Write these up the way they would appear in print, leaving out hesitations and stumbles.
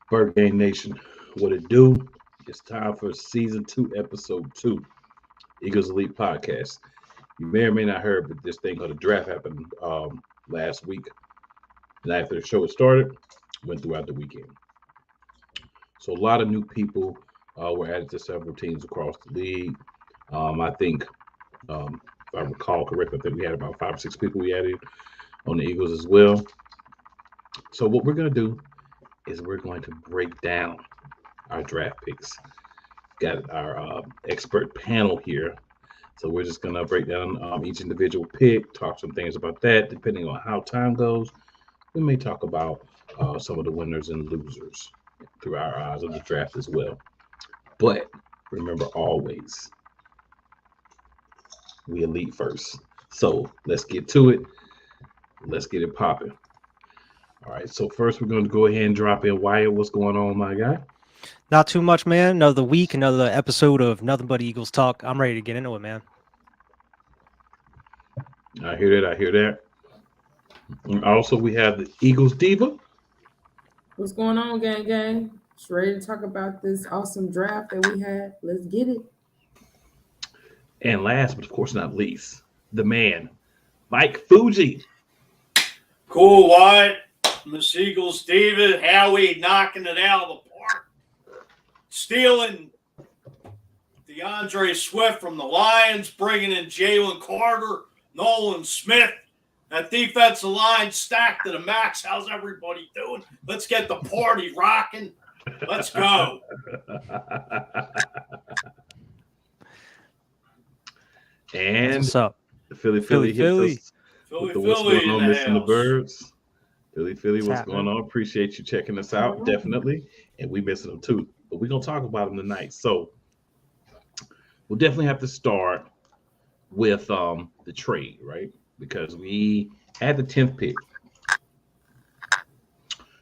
Bird Game Nation, what it do? It's time for season 2, episode 2, Eagles Elite Podcast. You may or may not heard, but this thing called the draft happened last week. And after the show had started, went throughout the weekend. So a lot of new people were added to several teams across the league. I think, if I recall correctly, I think we had about 5 or 6 people we added on the Eagles as well. So what we're going to do is we're going to break down our draft picks. Got our expert panel here. So we're just going to break down each individual pick, talk some things about that. Depending on how time goes, we may talk about some of the winners and losers through our eyes of the draft as well. But remember always, we elite first. So let's get to it. Let's get it popping. All right. So first, we're going to go ahead and drop in Wyatt. What's going on, my guy? Not too much, man. Another week, another episode of Nothing But Eagles Talk. I'm ready to get into it, man. I hear that. I hear that. And also, we have the Eagles Diva. What's going on, gang? Just ready to talk about this awesome draft that we had. Let's get it. And last, but of course not least, the man, Mike Fuji. Cool, Wyatt. Miss Eagles Diva, Howie knocking it out of the park. Stealing the Swift from the Lions, bringing in Jalen Carter, Nolan Smith. That defensive line stacked to the max. How's everybody doing? Let's get the party rocking. Let's go. And What's up? Philly Philly. hits us Philly, with the what's Philly going on, in the missing the house. birds. Philly, What's what's happening? going on? Appreciate you checking us out, definitely. And we missing them too. But we're going to talk about them tonight. So we'll definitely have to start with the trade, right? Because we had the 10th pick.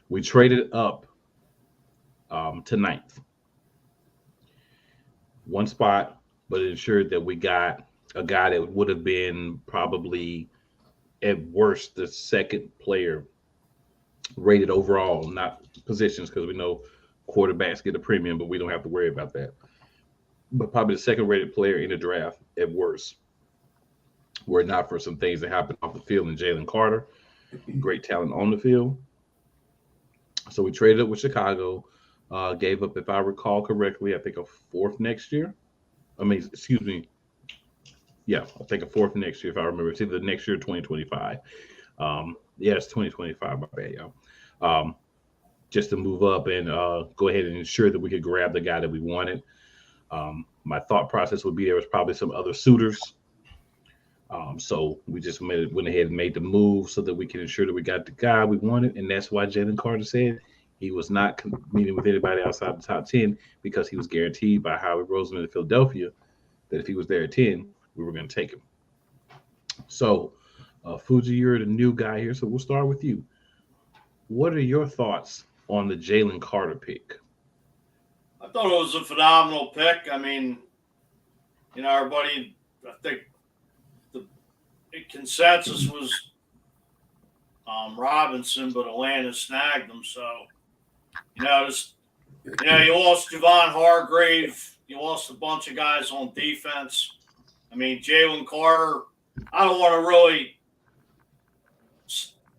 We traded up to 9th. One spot, but it ensured that we got a guy that would have been probably at worst the second player rated overall, not positions, because we know quarterbacks get a premium, but we don't have to worry about that. But probably the second rated player in the draft at worst, were it not for some things that happened off the field in Jalen Carter. Great talent on the field. So we traded up with Chicago, gave up, if I recall correctly, I think a fourth next year. Excuse me. Yeah, I think a fourth next year, if I remember. It's either next year or 2025. Yeah, it's 2025, my bad, y'all. Just to move up and go ahead and ensure that we could grab the guy that we wanted. My thought process would be there was probably some other suitors. So we just went ahead and made the move so that we can ensure that we got the guy we wanted. And that's why Jalen Carter said he was not meeting with anybody outside the top 10 because he was guaranteed by Howie Roseman in Philadelphia that if he was there at 10, we were going to take him. So, Fuji, you're the new guy here, so we'll start with you. What are your thoughts on the Jalen Carter pick? I thought it was a phenomenal pick. I mean, everybody, I think the consensus was Robinson, but Atlanta snagged him. So, you lost Javon Hargrave. You lost a bunch of guys on defense. I mean, Jalen Carter, I don't want to really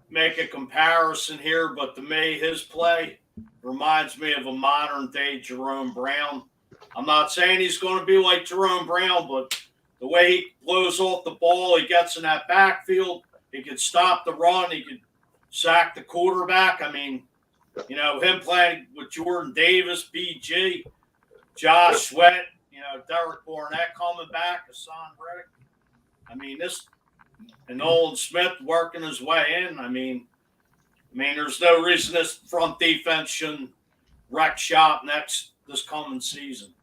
make a comparison here, but to me, his play reminds me of a modern-day Jerome Brown. I'm not saying he's going to be like Jerome Brown, but the way he blows off the ball, he gets in that backfield, he could stop the run, he could sack the quarterback. I mean, him playing with Jordan Davis, BG, Josh Sweat, Derek Barnett coming back, Hassan Reddick. I mean, and Nolan Smith working his way in. I mean, there's no reason this front defense shouldn't wreck shop this coming season.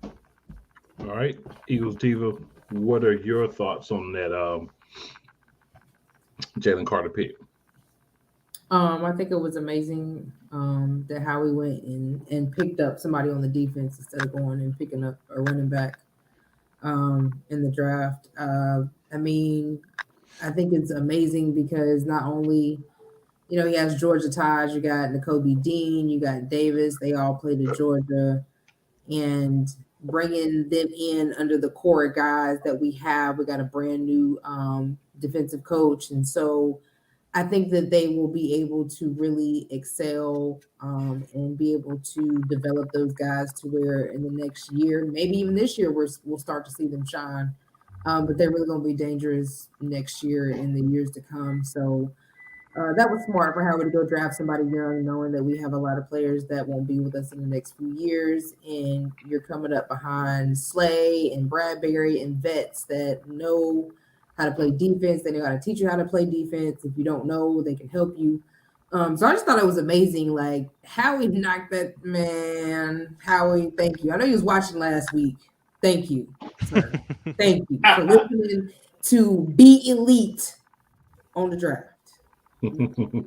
All right, Eagles Diva, what are your thoughts on that Jalen Carter pick? I think it was amazing that Howie went and picked up somebody on the defense instead of going and picking up a running back in the draft. I think it's amazing because not only you know, he has Georgia ties. You got N'Kobe Dean, you got Davis. They all played at Georgia. And bringing them in under the core guys that we have. We got a brand new defensive coach. And so I think that they will be able to really excel and be able to develop those guys to where in the next year, maybe even this year, we'll start to see them shine. But they're really going to be dangerous next year and the years to come. So that was smart for Howard to go draft somebody young, knowing that we have a lot of players that won't be with us in the next few years. And you're coming up behind Slay and Bradbury and vets that know how to play defense. They know how to teach you how to play defense. If you don't know, they can help you. So I just thought it was amazing. Like Howie knocked that man. Howie, thank you. I know you was watching last week. Thank you, sir. Thank you for listening to Be Elite on the draft.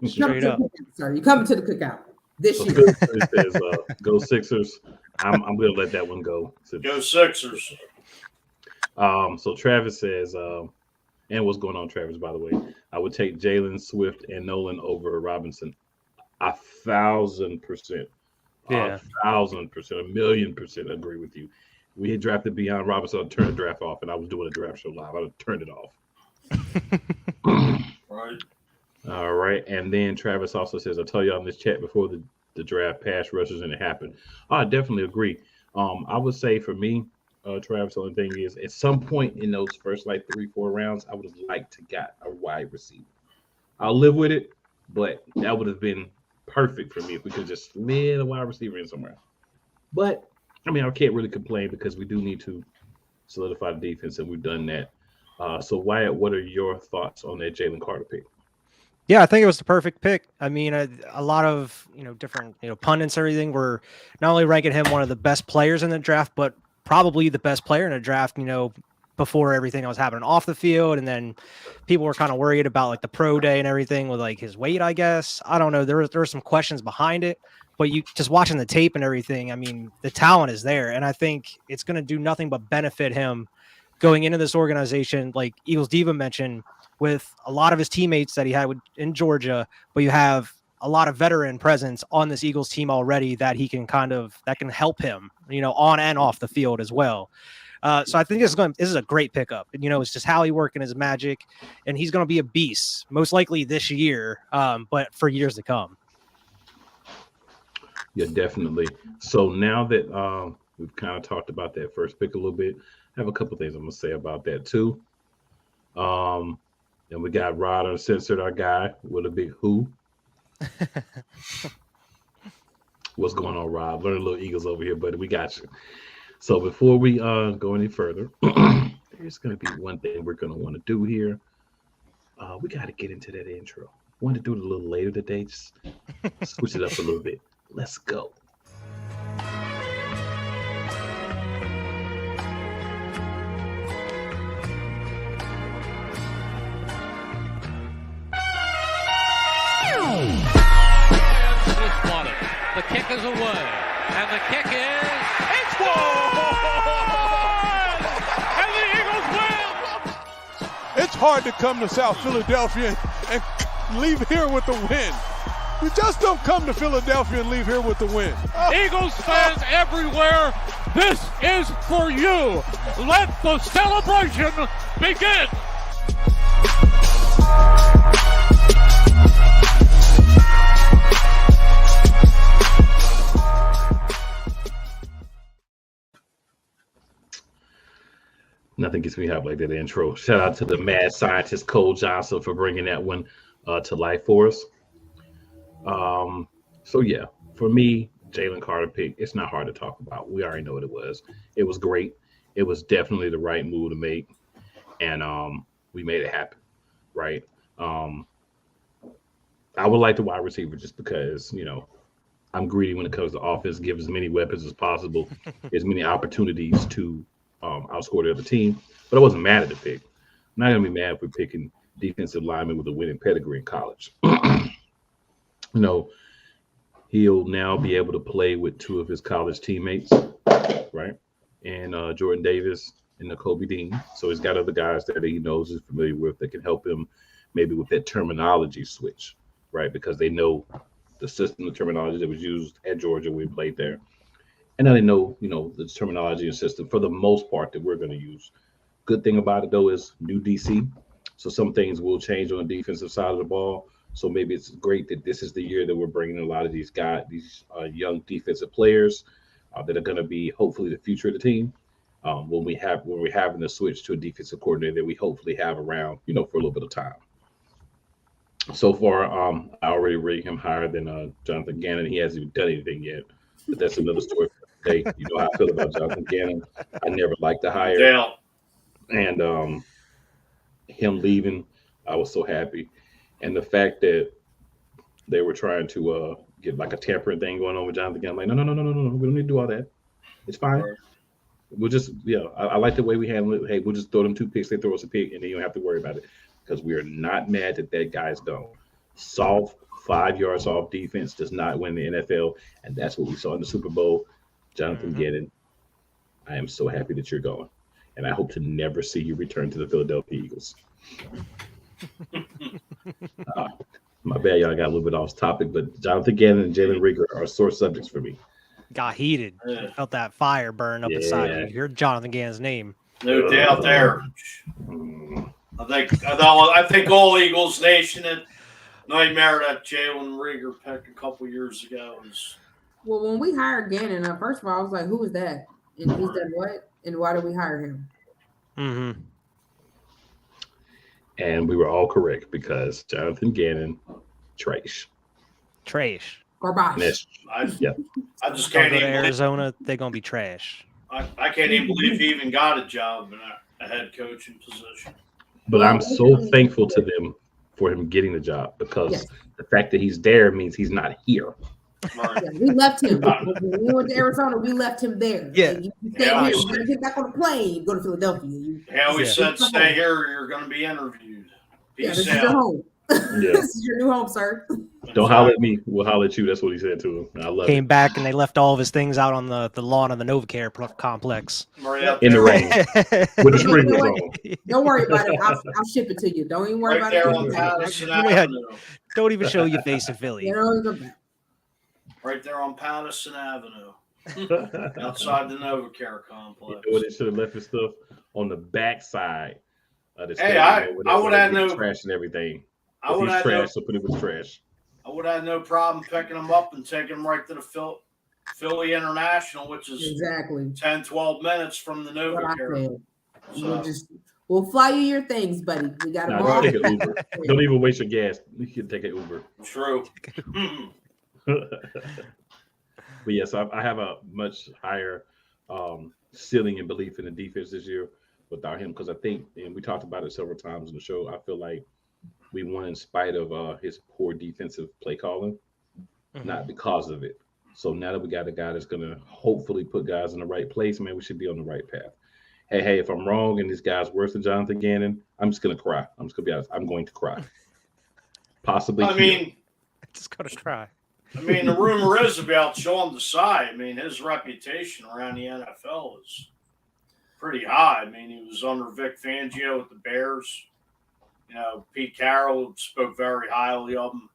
Straight up. Sorry, you're coming to the cookout this year. It says, go Sixers. I'm going to let that one go. Go Sixers. So Travis says, and what's going on, Travis, by the way, I would take Jalen Swift and Nolan over Robinson 1,000%. Yeah. 1,000%, 1,000,000% agree with you. We had drafted Beyond Robinson, I'd turn the draft off, and I was doing a draft show live. I'd have turned it off. Right. All right. And then Travis also says, I tell y'all in this chat before the draft, pass rushers, and it happened. I definitely agree. I would say for me, Travis, the only thing is at some point in those first like 3-4 rounds, I would have liked to got a wide receiver. I'll live with it, but that would have been perfect for me if we could just slid a wide receiver in somewhere. But I mean, I can't really complain because we do need to solidify the defense, and we've done that. So Wyatt, what are your thoughts on that Jalen Carter pick? Yeah, I think it was the perfect pick. I mean, a lot of different pundits and everything were not only ranking him one of the best players in the draft, but probably the best player in the draft. Before everything that was happening off the field, and then people were kind of worried about like the pro day and everything with like his weight. I guess I don't know. There were some questions behind it, but you just watching the tape and everything. I mean, the talent is there, and I think it's going to do nothing but benefit him going into this organization, like Eagles Diva mentioned, with a lot of his teammates that he had in Georgia, but you have a lot of veteran presence on this Eagles team already that that can help him, on and off the field as well. So I think this is a great pickup. It's just Howie working his magic, and he's going to be a beast, most likely this year, but for years to come. Yeah, definitely. So now that we've kind of talked about that first pick a little bit, I have a couple things I'm going to say about that too. And we got Rod Uncensored, our guy with a big who. What's going on, Rob? Learning little Eagles over here, buddy. We got you. So before we go any further, there's going to be one thing we're going to want to do here. We got to get into that intro. Want to do it a little later today. Just switch it up a little bit. Let's go. The kick is away, and the kick it's good! And the Eagles win! It's hard to come to South Philadelphia and leave here with the win. You just don't come to Philadelphia and leave here with the win. Eagles fans everywhere, this is for you. Let the celebration begin! Nothing gets me hyped like that intro. Shout out to the mad scientist Cole Johnson for bringing that one to life for us. So yeah, for me, Jalen Carter pick, it's not hard to talk about. We already know what it was. It was great. It was definitely the right move to make, and we made it happen, right? I would like the wide receiver just because, I'm greedy when it comes to offense, give as many weapons as possible, as many opportunities to outscore the other team. But I wasn't mad at the pick. I'm not going to be mad if we're picking defensive linemen with a winning pedigree in college. He'll now be able to play with two of his college teammates, right? And Jordan Davis and N'Kobe Dean. So he's got other guys that he knows, is familiar with, that can help him maybe with that terminology switch, right? Because they know the system, the terminology that was used at Georgia. We played there, and now they know, the terminology and system for the most part that we're going to use. Good thing about it though is new DC, so some things will change on the defensive side of the ball. So maybe it's great that this is the year that we're bringing a lot of these guys, these young defensive players that are going to be hopefully the future of the team. When we're having to switch to a defensive coordinator that we hopefully have around, for a little bit of time. So far, I already rate him higher than Jonathan Gannon. He hasn't even done anything yet, but that's another story for today. You know how I feel about Jonathan Gannon. I never liked the hire, Yeah. and him leaving, I was so happy, and the fact that they were trying to get like a tampering thing going on with Jonathan Gannon. I'm like, no, we don't need to do all that. It's fine. Right. We'll just, I like the way we handle it. Hey, we'll just throw them 2 picks. They throw us a pick, and then you don't have to worry about it because we are not mad that guy's gone. Soft 5 yards off defense does not win the NFL, and that's what we saw in the Super Bowl. Jonathan Gannon, I am so happy that you're going, and I hope to never see you return to the Philadelphia Eagles. My bad, y'all got a little bit off topic, but Jonathan Gannon and Jalen Rieger are sore subjects for me. Got heated. Yeah. Felt that fire burn up inside. You heard Jonathan Gannon's name. No doubt there. I think all Eagles Nation had nightmare that Jalen Rieger picked a couple years ago. Well, when we hired Gannon, first of all, I was like, who was that? And he's done what? And why did we hire him? Mm-hmm. And we were all correct because Jonathan Gannon, trash. Garbage. I just Go can't to even believe, Arizona, they're gonna be trash. I can't even believe he even got a job in a head coaching position. But I'm so thankful to them for him getting the job because the fact that he's there means he's not here. Right. Yeah, we left him. When we went to Arizona, we left him there. Yeah. Like, you stay here. You're going to get back on the plane. You go to Philadelphia. He always said, stay here or you're going to be interviewed. This Peace is your out. home. Yeah. This is your new home, sir. Don't holler at me. We'll holler at you. That's what he said to him. I love Came it. back and they left all of his things out on the lawn of the Novacare complex. Right out In the there. rain with the You know sprinklers what? on. Don't worry about it. I'll ship it to you. Don't even worry Right about there it. on Patterson Yeah. Avenue. Don't even show your face in Philly. You know, it's okay. Right there on Patterson Avenue. Outside the Novacare complex. What they should have left his stuff on the backside of the Hey, stadium. I would have no trash and everything. I If would he's have trash, no so put it with trash. I would have no problem picking them up and taking them right to the Philly International, which is Exactly. 10, 12 minutes from the What I Novacare. said. We'll fly you your things, buddy. We got them Nah, all. just take an Uber. Don't even waste your gas. You can take an Uber. True. But yes, I have a much higher ceiling and belief in the defense this year without him because I think, and we talked about it several times in the show, I feel like we won in spite of his poor defensive play calling, not because of it. So now that we got a guy that's going to hopefully put guys in the right place, man, we should be on the right path. Hey, if I'm wrong and this guy's worse than Jonathan Gannon, I'm just going to cry. I'm just going to be honest. I'm going to cry. Possibly. Just gonna cry. The rumor is about Sean Desai. His reputation around the NFL is pretty high. He was under Vic Fangio with the Bears. Pete Carroll spoke very highly of him.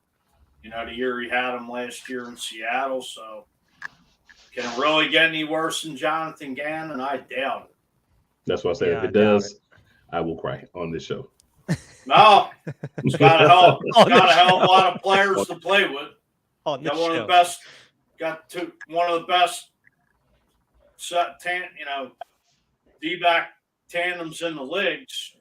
The year he had him last year in Seattle. So, can it really get any worse than Jonathan Gannon? I doubt it. That's why I said if it does, I will cry on this show. No, it's got a hell of a lot of players to play with. Got one of the best. Got one of the best D-back tandems in the leagues.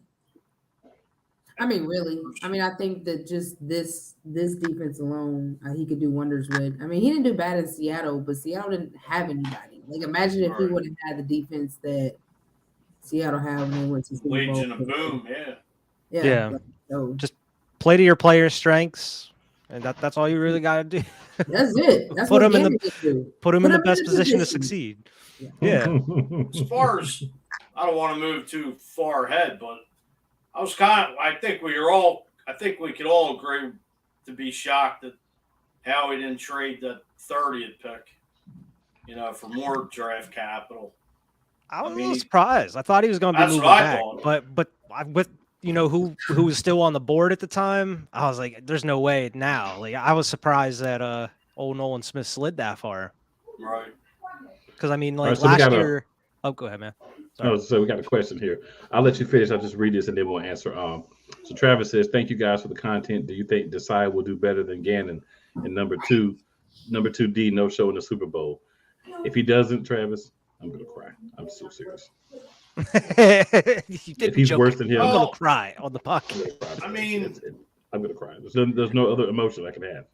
Really. I think that just this defense alone, he could do wonders with. He didn't do bad in Seattle, but Seattle didn't have anybody. Like, imagine if he would have had the defense that Seattle had when they went to Super Bowl. Legion of Boom, Yeah. So just play to your players' strengths, and that's all you really got to do. That's it. That's put what them in do. Put them in the best position to succeed. Yeah. As far as I don't want to move too far ahead, but I think we could all agree to be shocked that Howie didn't trade that 30th pick, for more draft capital. I was a little surprised. I thought he was going to be That's moving what I back, thought. but with who was still on the board at the time, I was like, there's no way now. Like, I was surprised that old Nolan Smith slid that far. Right. Because I mean, All like right, so we last got year. Oh, go ahead, man. Sorry. No, so we got a question here. I'll let you finish. I'll just read this and then we'll answer. So Travis says, "Thank you guys for the content. Do you think Desai will do better than Gannon?" And number two D no show in the Super Bowl. If he doesn't, Travis, I'm gonna cry. I'm so serious. If he's worse than him, I'm gonna Well, cry on the podcast. I mean, I'm gonna cry. There's no other emotion I can have.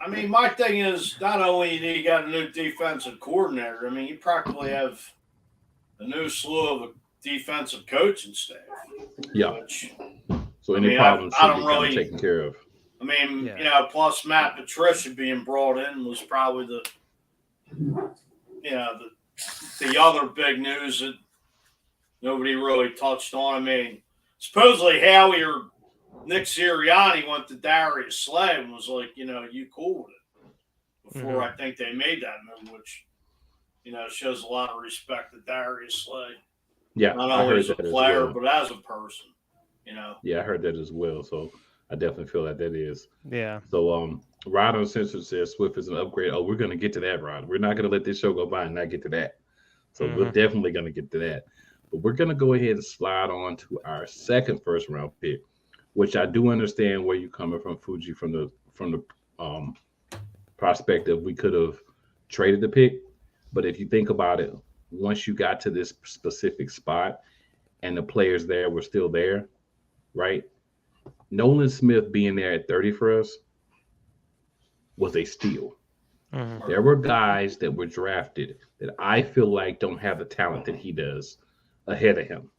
I mean, my thing is not only do you got a new defensive coordinator, I mean, you practically have a new slew of a defensive coaching staff. Yeah. Which, So any I mean, problems I should don't be kind really- of taken care of. I mean, Yeah. Plus Matt Patricia being brought in was probably the other big news that nobody really touched on. I mean, supposedly Howie or Nick Sirianni went to Darius Slay and was like, you cool with it before I think they made that move, which, shows a lot of respect to Darius Slay. Yeah, Not I only heard as a that player, as well. but as a person, Yeah, I heard that as well. So I definitely feel like that is. Yeah. So Rod Uncensored says Swift is an upgrade. Oh, we're gonna get to that, Rod. We're not gonna let this show go by and not get to that. So we're definitely gonna get to that. But we're gonna go ahead and slide on to our second first round pick, which I do understand where you're coming from, Fuji, from the perspective we could have traded the pick. But if you think about it, once you got to this specific spot and the players there were still there, right? Nolan Smith being there at 30 for us was a steal. There were guys that were drafted that I feel like don't have the talent that he does ahead of him.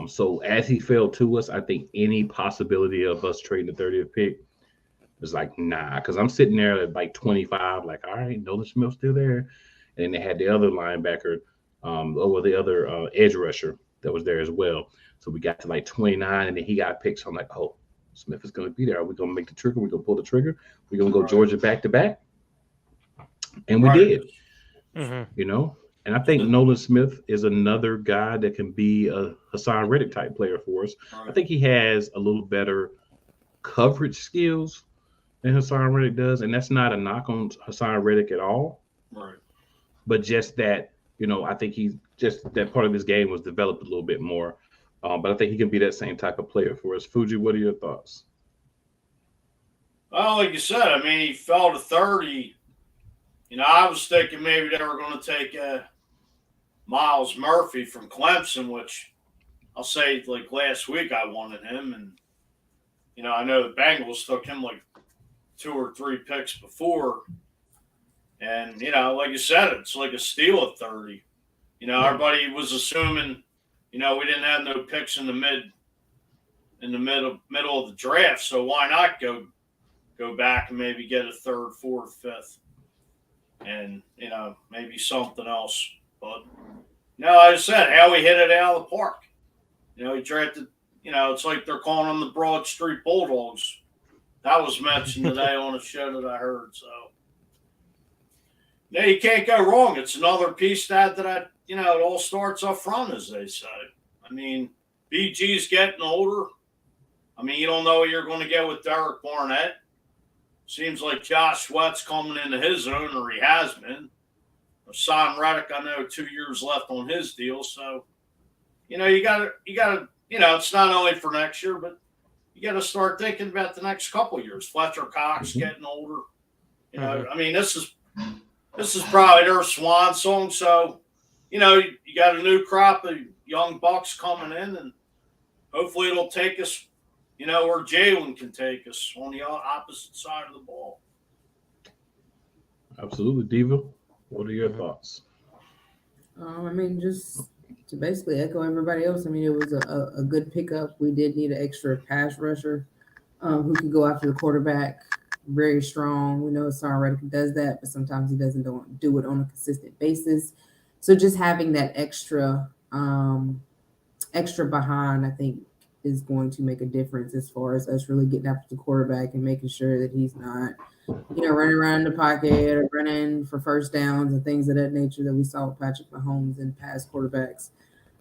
So as he fell to us, I think any possibility of us trading the 30th pick was like, nah, because I'm sitting there at like 25, like, all right, Nolan Smith's still there. And they had the other linebacker, or the other edge rusher that was there as well. So we got to like 29, and then he got picked. So I'm like, oh, Smith is going to be there. Are we going to make the trigger? We're going to pull the trigger. We're going to go Georgia back to back. And we did, And I think Nolan Smith is another guy that can be a Hassan Reddick type player for us. I think he has a little better coverage skills than Hassan Reddick does. And that's not a knock on Hassan Reddick at all. Right. But just that, I think he's just that part of his game was developed a little bit more. But I think he can be that same type of player for us. Fuji, what are your thoughts? Well, like you said, I mean, he fell to 30. I was thinking maybe they were going to take Miles Murphy from Clemson, which I'll say like last week I wanted him. And, I know the Bengals took him like 2 or 3 picks before. And, like you said, it's like a steal at 30. Everybody was assuming, we didn't have no picks in the middle of the draft. So why not go back and maybe get a 3rd, 4th, 5th, and, maybe something else. But, like I said, how we hit it out of the park. He drafted, it's like they're calling them the Broad Street Bulldogs. That was mentioned today on a show that I heard. So, you can't go wrong. It's another piece that it all starts up front, as they say. I mean, BG's getting older. I mean, you don't know what you're going to get with Derek Barnett. Seems like Josh Sweat's coming into his own, or he has been. Hassan Reddick, I know 2 years left on his deal. So, you got to, it's not only for next year, but you got to start thinking about the next couple of years. Fletcher Cox getting older. I mean, this is probably their swan song. So, you got a new crop of young bucks coming in, and hopefully it'll take us, where Jalen can take us on the opposite side of the ball. Absolutely. Diva, what are your thoughts? I mean, just to basically echo everybody else, I mean, it was a good pickup. We did need an extra pass rusher who could go after the quarterback. Very strong. We know Hassan Reddick does that, but sometimes he doesn't do it on a consistent basis. So just having that extra behind, I think, is going to make a difference as far as us really getting after the quarterback and making sure that he's not, running around in the pocket or running for first downs and things of that nature that we saw with Patrick Mahomes and past quarterbacks.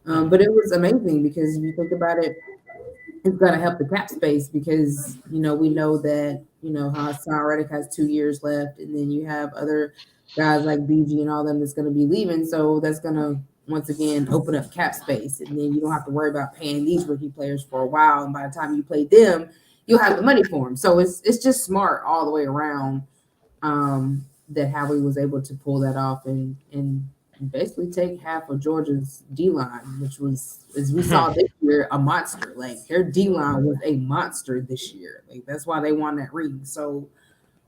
But it was amazing because if you think about it, it's going to help the cap space because, we know that, Hassan Reddick has 2 years left, and then you have other guys like BG and all them that's going to be leaving. So that's going to, once again, open up cap space. And then you don't have to worry about paying these rookie players for a while. And by the time you play them, you'll have the money for them. So it's just smart all the way around that Howie was able to pull that off and basically take half of Georgia's D-line, which was, as we saw this year, a monster. Like, their D-line was a monster this year. Like, that's why they won that ring. So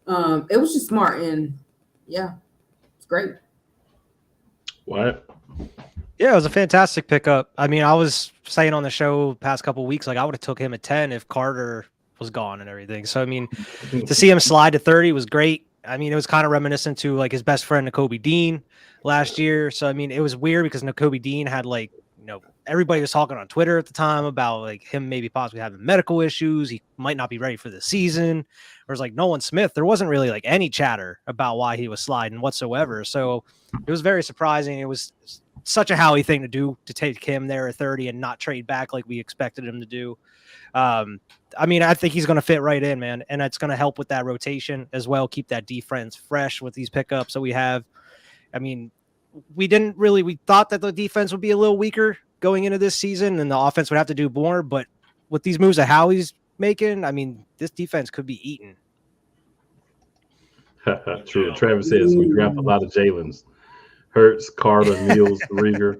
it was just smart, and yeah, it's great. What? Yeah, it was a fantastic pickup. I mean, I was saying on the show past couple of weeks, like I would have took him at 10 if Carter was gone and everything. So I mean, to see him slide to 30 was great. I mean, it was kind of reminiscent to like his best friend Nakobe Dean last year. So I mean, it was weird because Nakobe Dean had like, everybody was talking on Twitter at the time about like him maybe possibly having medical issues. He might not be ready for the season. Whereas like Nolan Smith, there wasn't really like any chatter about why he was sliding whatsoever. So it was very surprising. It was such a Howie thing to do, to take him there at 30 and not trade back like we expected him to do. I mean, I think he's going to fit right in, man. And it's going to help with that rotation as well. Keep that defense fresh with these pickups that we have. I mean, we thought that the defense would be a little weaker going into this season and the offense would have to do more. But with these moves that Howie's making, I mean, this defense could be eaten. True. Travis says we draft a lot of Jalen's. Hurts, Carter, Mills, Rieger.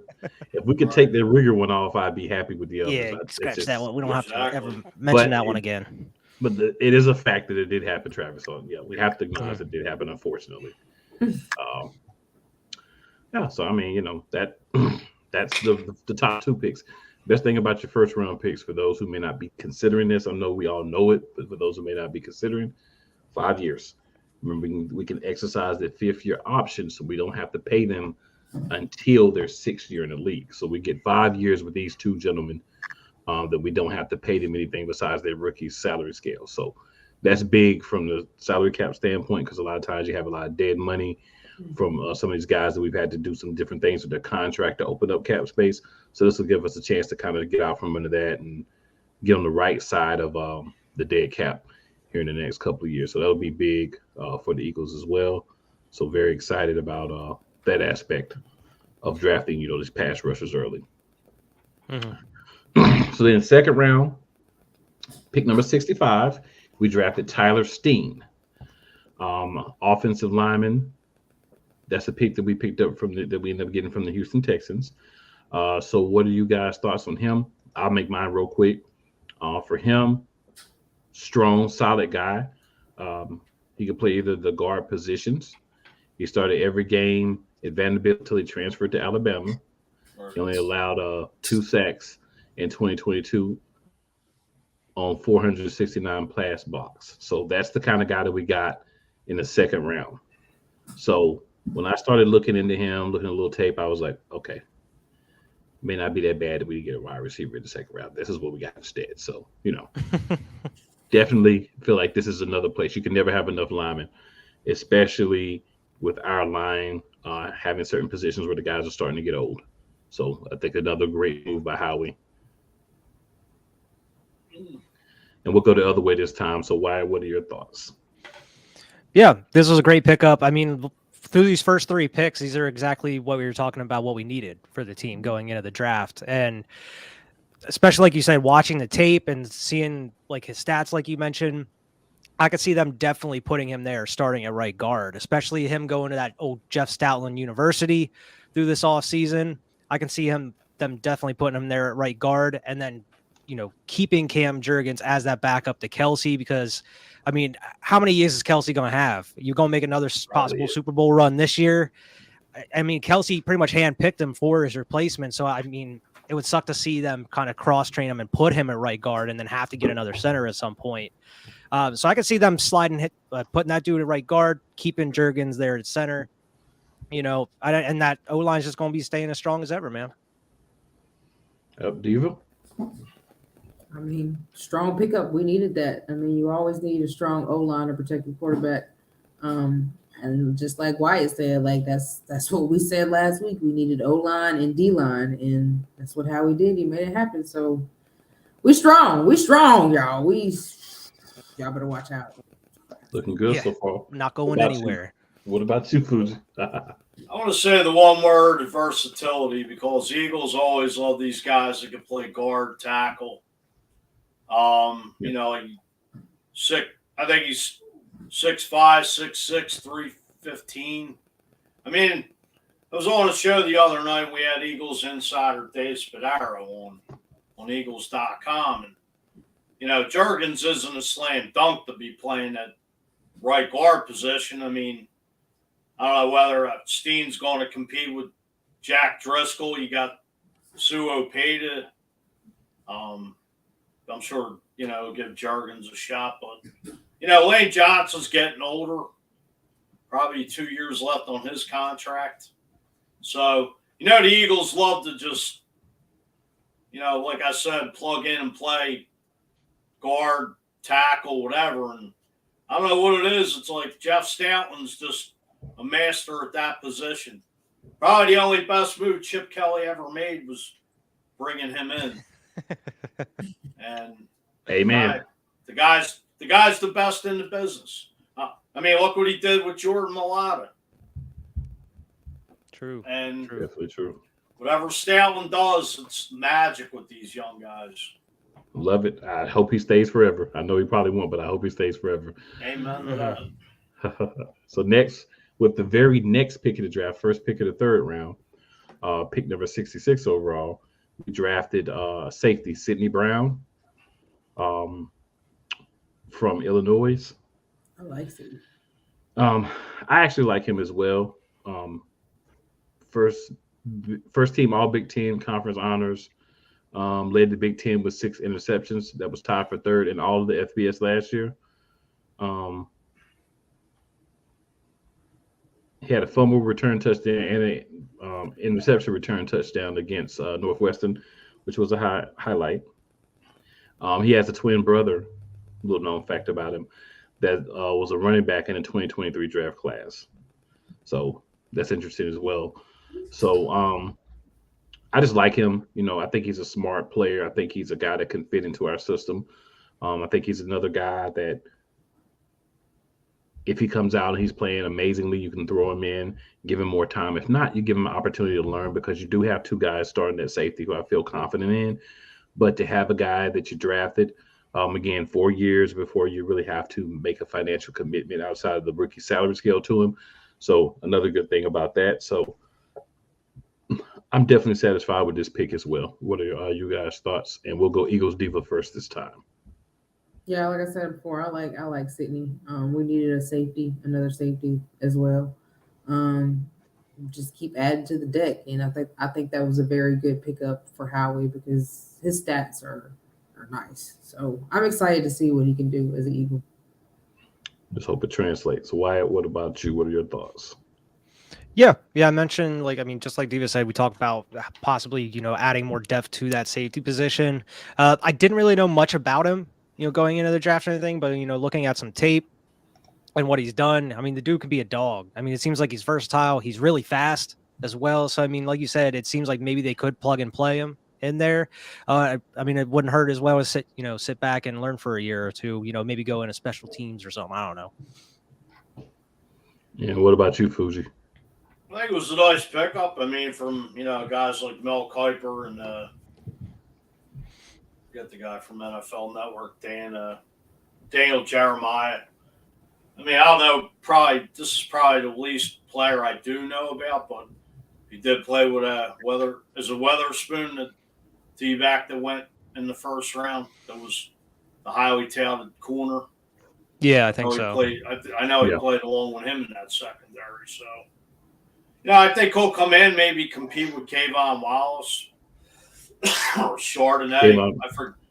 If we could take the Rieger one off, I'd be happy with the others. Yeah, scratch that one. We don't have to ever mention that one again. But it is a fact that it did happen, Travis. So yeah, we have to acknowledge it did happen, unfortunately. Yeah, so I mean, that's the top 2 picks. Best thing about your first round picks, for those who may not be considering this, I know we all know it, but for those who may not be considering, 5 years. Remember, we can exercise the 5th-year option, so we don't have to pay them until their 6th year in the league. So we get 5 years with these 2 gentlemen that we don't have to pay them anything besides their rookie salary scale. So that's big from the salary cap standpoint, because a lot of times you have a lot of dead money from some of these guys that we've had to do some different things with their contract to open up cap space. So this will give us a chance to kind of get out from under that and get on the right side of the dead cap here in the next couple of years. So that'll be big for the Eagles as well. So very excited about that aspect of drafting, these pass rushers early. So then 2nd round, pick number 65, we drafted Tyler Steen, offensive lineman. That's a pick that we picked up that we ended up getting from the Houston Texans. So what are you guys' thoughts on him? I'll make mine real quick. For him, strong, solid guy. He could play either the guard positions. He started every game at Vanderbilt until he transferred to Alabama. He only allowed 2 sacks in 2022 on 469 pass blocks. So that's the kind of guy that we got in the 2nd round. So when I started looking into him, looking at a little tape, I was like, okay, may not be that bad that we get a wide receiver in the 2nd round. This is what we got instead. So, definitely feel like this is another place. You can never have enough linemen, especially with our line having certain positions where the guys are starting to get old. So I think another great move by Howie. And we'll go the other way this time. So Wyatt, what are your thoughts? Yeah, this was a great pickup. I mean, through these first 3 picks, these are exactly what we were talking about, what we needed for the team going into the draft. And especially like you said, watching the tape and seeing like his stats, like you mentioned, I could see them definitely putting him there starting at right guard, especially him going to that old Jeff Stoutland University through this off season. I can see them definitely putting him there at right guard, and then, keeping Cam Jurgens as that backup to Kelsey, because I mean, how many years is Kelsey going to have? You're going to make another possible Super Bowl run this year. I mean, Kelsey pretty much handpicked him for his replacement. So, I mean, it would suck to see them kind of cross-train him and put him at right guard and then have to get another center at some point. So I could see them putting that dude at right guard, keeping Jurgens there at center. And that O-line is just going to be staying as strong as ever, man. Diva? I mean, strong pickup. We needed that. I mean, you always need a strong O-line to protect your quarterback. And just like Wyatt said, like that's what we said last week. We needed O-line and D-line, and that's what Howie did. He made it happen. So We strong, y'all. Y'all better watch out. Looking good Yeah. so far. Not going What about anywhere. What about you, Fuji? I want to say the one word versatility because the Eagles always love these guys that can play guard, tackle. You know, I think he's 6'5", 6'6", 315. I mean, I was on a show the other night. We had Eagles insider Dave Spadaro on Eagles.com. And, you know, Juergens isn't a slam dunk to be playing that right guard position. I mean, I don't know whether Steen's going to compete with Jack Driscoll. You got Sue Opeda. I'm sure, you know, give Juergens a shot. But, you know, Lane Johnson's getting older. Probably 2 years left on his contract. So, you know, the Eagles love to just, you know, like I said, plug in and play guard, tackle, whatever. And I don't know what it is. It's like Jeff Stoutland's just a master at that position. Probably the only best move Chip Kelly ever made was bringing him in. And Amen. the guy's the best in the business. I mean, look what he did with Jordan Mailata. True. And Definitely true. whatever Stoutland does, it's magic with these young guys. Love it. I hope he stays forever. I know he probably won't, but I hope he stays forever. Amen to that. So next, with the very next pick of the draft, first pick of the third round, pick number 66 overall, we drafted safety Sidney Brown from Illinois. I like it. I actually like him as well. First team All Big Ten conference honors. Led the Big Ten with 6 interceptions. That was tied for third in all of the FBS last year. He had a fumble return touchdown and an interception return touchdown against Northwestern, which was a highlight. He has a twin brother, little known fact about him, that was a running back in the 2023 draft class. So that's interesting as well. So I just like him. You know, I think he's a smart player. I think he's a guy that can fit into our system. I think he's another guy that if he comes out and he's playing amazingly, you can throw him in, give him more time. If not, you give him an opportunity to learn because you do have 2 guys starting at safety who I feel confident in. But to have a guy that you drafted, again, 4 years before you really have to make a financial commitment outside of the rookie salary scale to him. So another good thing about that. So I'm definitely satisfied with this pick as well. What are you guys' thoughts? And we'll go Eagles Diva first this time. Yeah, like I said before, I like Sydney. We needed another safety as well. Just keep adding to the deck, and I think that was a very good pickup for Howie because his stats are nice. So I'm excited to see what he can do as an Eagle. Just hope it translates. Wyatt, what about you? What are your thoughts? Yeah. I mentioned, just like Diva said, we talked about possibly, adding more depth to that safety position. I didn't really know much about him, going into the draft or anything, but, looking at some tape and what he's done, I mean, the dude could be a dog. I mean, it seems like he's versatile. He's really fast as well. So, I mean, like you said, it seems like maybe they could plug and play him in there. I mean, it wouldn't hurt as well as sit back and learn for a year or two, maybe go into special teams or something. I don't know. Yeah. What about you, Fuji? I think it was a nice pickup. I mean, from, guys like Mel Kiper and get the guy from NFL Network, Daniel Jeremiah. I mean, I don't know, this is probably the least player I do know about, but he did play with a Weatherspoon, the D-back that went in the first round. That was the highly talented corner. Yeah, I think so. I know he played along with him in that secondary. So, I think he'll come in, maybe compete with Kayvon Wallace or Chardonnay.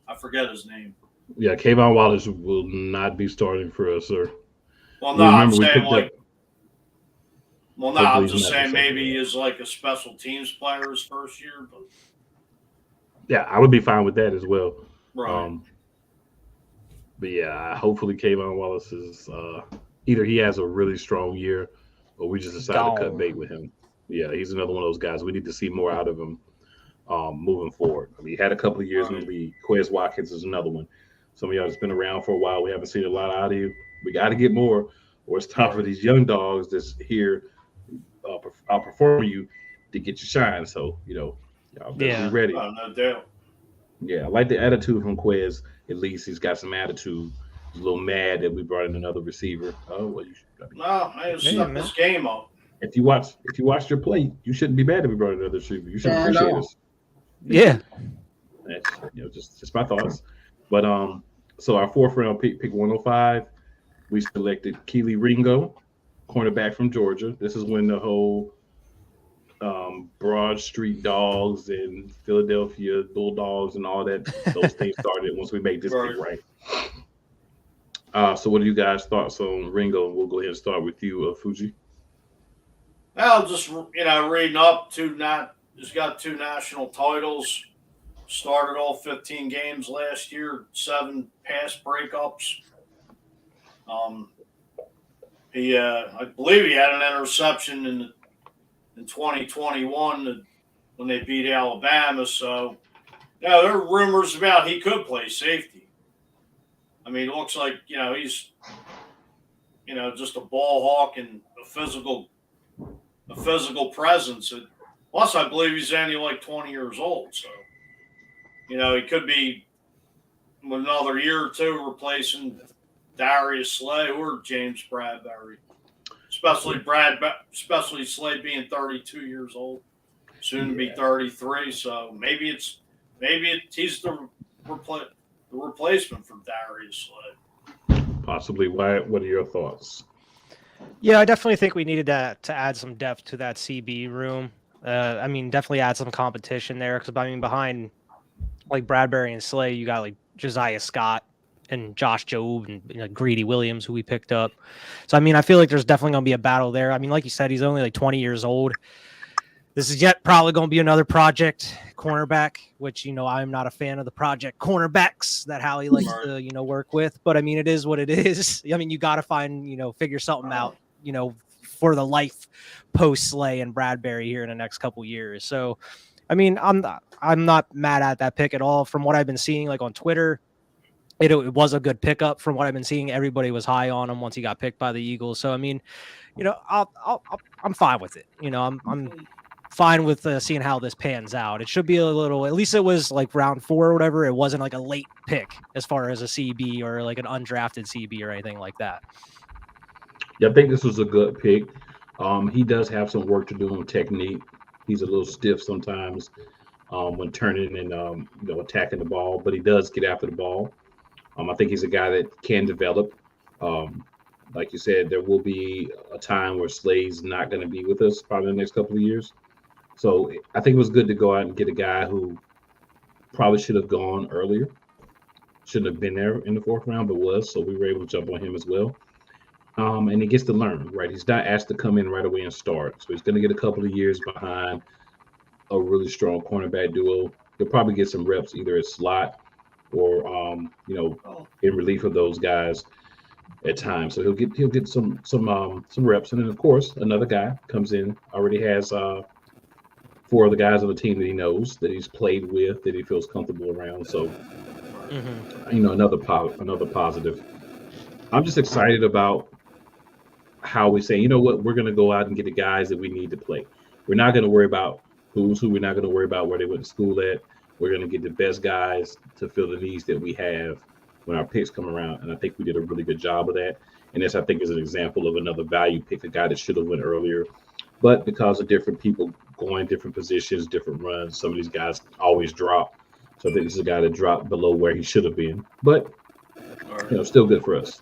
I forget his name. Yeah, Kayvon Wallace will not be starting for us, sir. Well, no, I'm saying I'm just saying maybe he is like a special teams player his first year. But yeah, I would be fine with that as well. Right. But yeah, hopefully Kayvon Wallace is either he has a really strong year or we just decide to cut bait with him. Yeah, he's another one of those guys. We need to see more out of him moving forward. I mean, he had a couple of years in the league. Quez Watkins is another one. Some of y'all that's been around for a while. We haven't seen a lot out of you. We got to get more, or it's time for these young dogs that's here outperform you to get your shine. So, y'all better be ready. Oh, no doubt. Yeah, I like the attitude from Quez. At least he's got some attitude. He's a little mad that we brought in another receiver. Oh, well, No, I stepped this game up. If you watched your play, you shouldn't be mad that we brought in another receiver. You should appreciate us. Yeah. That's, just my thoughts. But so our fourth round pick 105, we selected Keely Ringo, cornerback from Georgia. This is when the whole Broad Street Dogs and Philadelphia Bulldogs and all that those things started once we made this pick, right? So what are you guys' thoughts on Ringo? We'll go ahead and start with you, Fuji. Well, just reading up, he's got 2 national titles. Started all 15 games last year, 7 pass breakups. I believe he had an interception in 2021 when they beat Alabama. So, there are rumors about he could play safety. I mean, it looks like he's just a ball hawk and a physical presence. Plus, I believe he's only like 20 years old. So, he could be another year or two replacing Darius Slay or James Bradbury, especially Slay being 32 years old, soon to be 33. So maybe he's the replacement for Darius Slay. Possibly. Why? What are your thoughts? Yeah, I definitely think we needed to add some depth to that CB room. I mean, definitely add some competition there because behind like Bradbury and Slay, you got like Josiah Scott and Josh Jobe and Greedy Williams, who we picked up. So, I mean, I feel like there's definitely going to be a battle there. I mean, like you said, he's only like 20 years old. This is yet probably going to be another project cornerback, which, I'm not a fan of the project cornerbacks that Howie likes to, work with. But, I mean, it is what it is. I mean, you got to figure something out, for the life post Slay and Bradbury here in the next couple years. So, I mean, I'm not mad at that pick at all. From what I've been seeing, like on Twitter, it was a good pickup. From what I've been seeing, everybody was high on him once he got picked by the Eagles. So I mean, I'm fine with it. I'm fine with seeing how this pans out. It should be a little. At least it was like round 4 or whatever. It wasn't like a late pick as far as a CB or like an undrafted CB or anything like that. Yeah, I think this was a good pick. He does have some work to do on technique. He's a little stiff sometimes when turning and attacking the ball, but he does get after the ball. I think he's a guy that can develop. Like you said, there will be a time where Slay's not going to be with us probably in the next couple of years. So I think it was good to go out and get a guy who probably should have gone earlier. Shouldn't have been there in the 4th round, but was. So we were able to jump on him as well. And he gets to learn, right? He's not asked to come in right away and start. So he's going to get a couple of years behind a really strong cornerback duo. He'll probably get some reps either at slot or, in relief of those guys at times. So he'll get some reps. And then, of course, another guy comes in, already has 4 of the guys on the team that he knows, that he's played with, that he feels comfortable around. So, another positive. I'm just excited about how we say, we're going to go out and get the guys that we need to play. We're not going to worry about who's who. We're not going to worry about where they went to school at. We're going to get the best guys to fill the needs that we have when our picks come around. And I think we did a really good job of that. And this, I think, is an example of another value pick, a guy that should have went earlier. But because of different people going different positions, different runs, some of these guys always drop. So I think this is a guy that dropped below where he should have been. But, still good for us.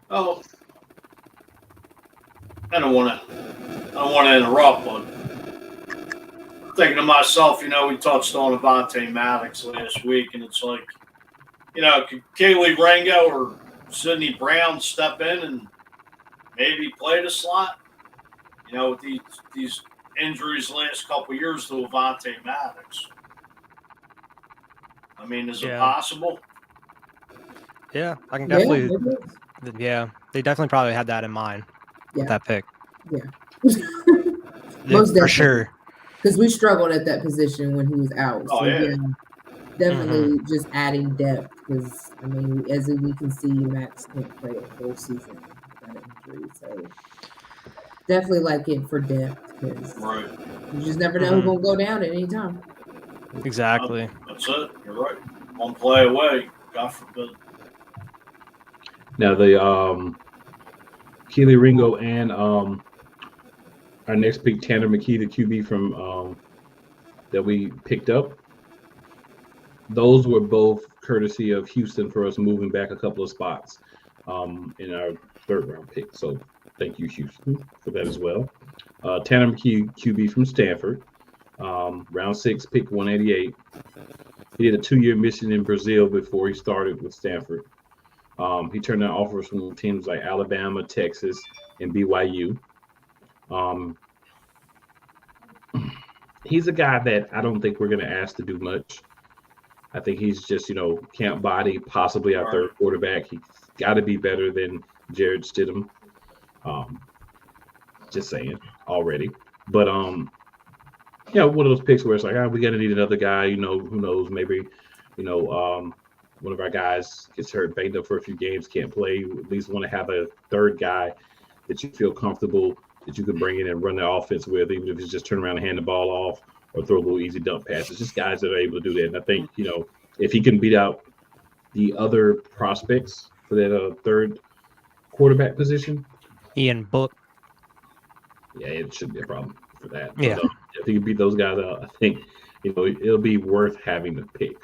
Oh, I don't want to interrupt, but thinking to myself, we touched on Avonte Maddox last week, and it's like, could Kaylee Rango or Sidney Brown step in and maybe play the slot? With these injuries the last couple of years to Avonte Maddox. I mean, is it possible? Yeah, I can definitely. Yeah, they definitely probably had that in mind with that pick. Yeah. Yeah, for sure. because we struggled at that position when he was out. Oh, So yeah. definitely just adding depth because I mean, as we can see, Max can't play a full season without an injury. So definitely like it for depth because Right. you just never know who's gonna go down at any time. Exactly. That's it. You're right. One play away. God forbid. Now the Keely Ringo and our next pick, Tanner McKee, the QB from that we picked up. Those were both courtesy of Houston for us moving back a couple of spots in our third round pick. So thank you, Houston, for that as well. Tanner McKee, QB from Stanford, round 6, pick 188. He did a 2-year mission in Brazil before he started with Stanford. He turned down offers from teams like Alabama, Texas, and BYU. He's a guy that I don't think we're going to ask to do much. I think he's just, camp body, possibly our third quarterback. He's got to be better than Jared Stidham. Just saying already. But, one of those picks where it's like, we got to need another guy. Who knows? Maybe, one of our guys gets hurt, banged up for a few games, can't play. You at least want to have a third guy that you feel comfortable that you can bring in and run the offense with, even if it's just turn around and hand the ball off or throw a little easy dump passes. Just guys that are able to do that. And I think, if he can beat out the other prospects for that third quarterback position, Ian Book. yeah, it shouldn't be a problem for that. Yeah. But, if he can beat those guys out, I think, it'll be worth having the pick.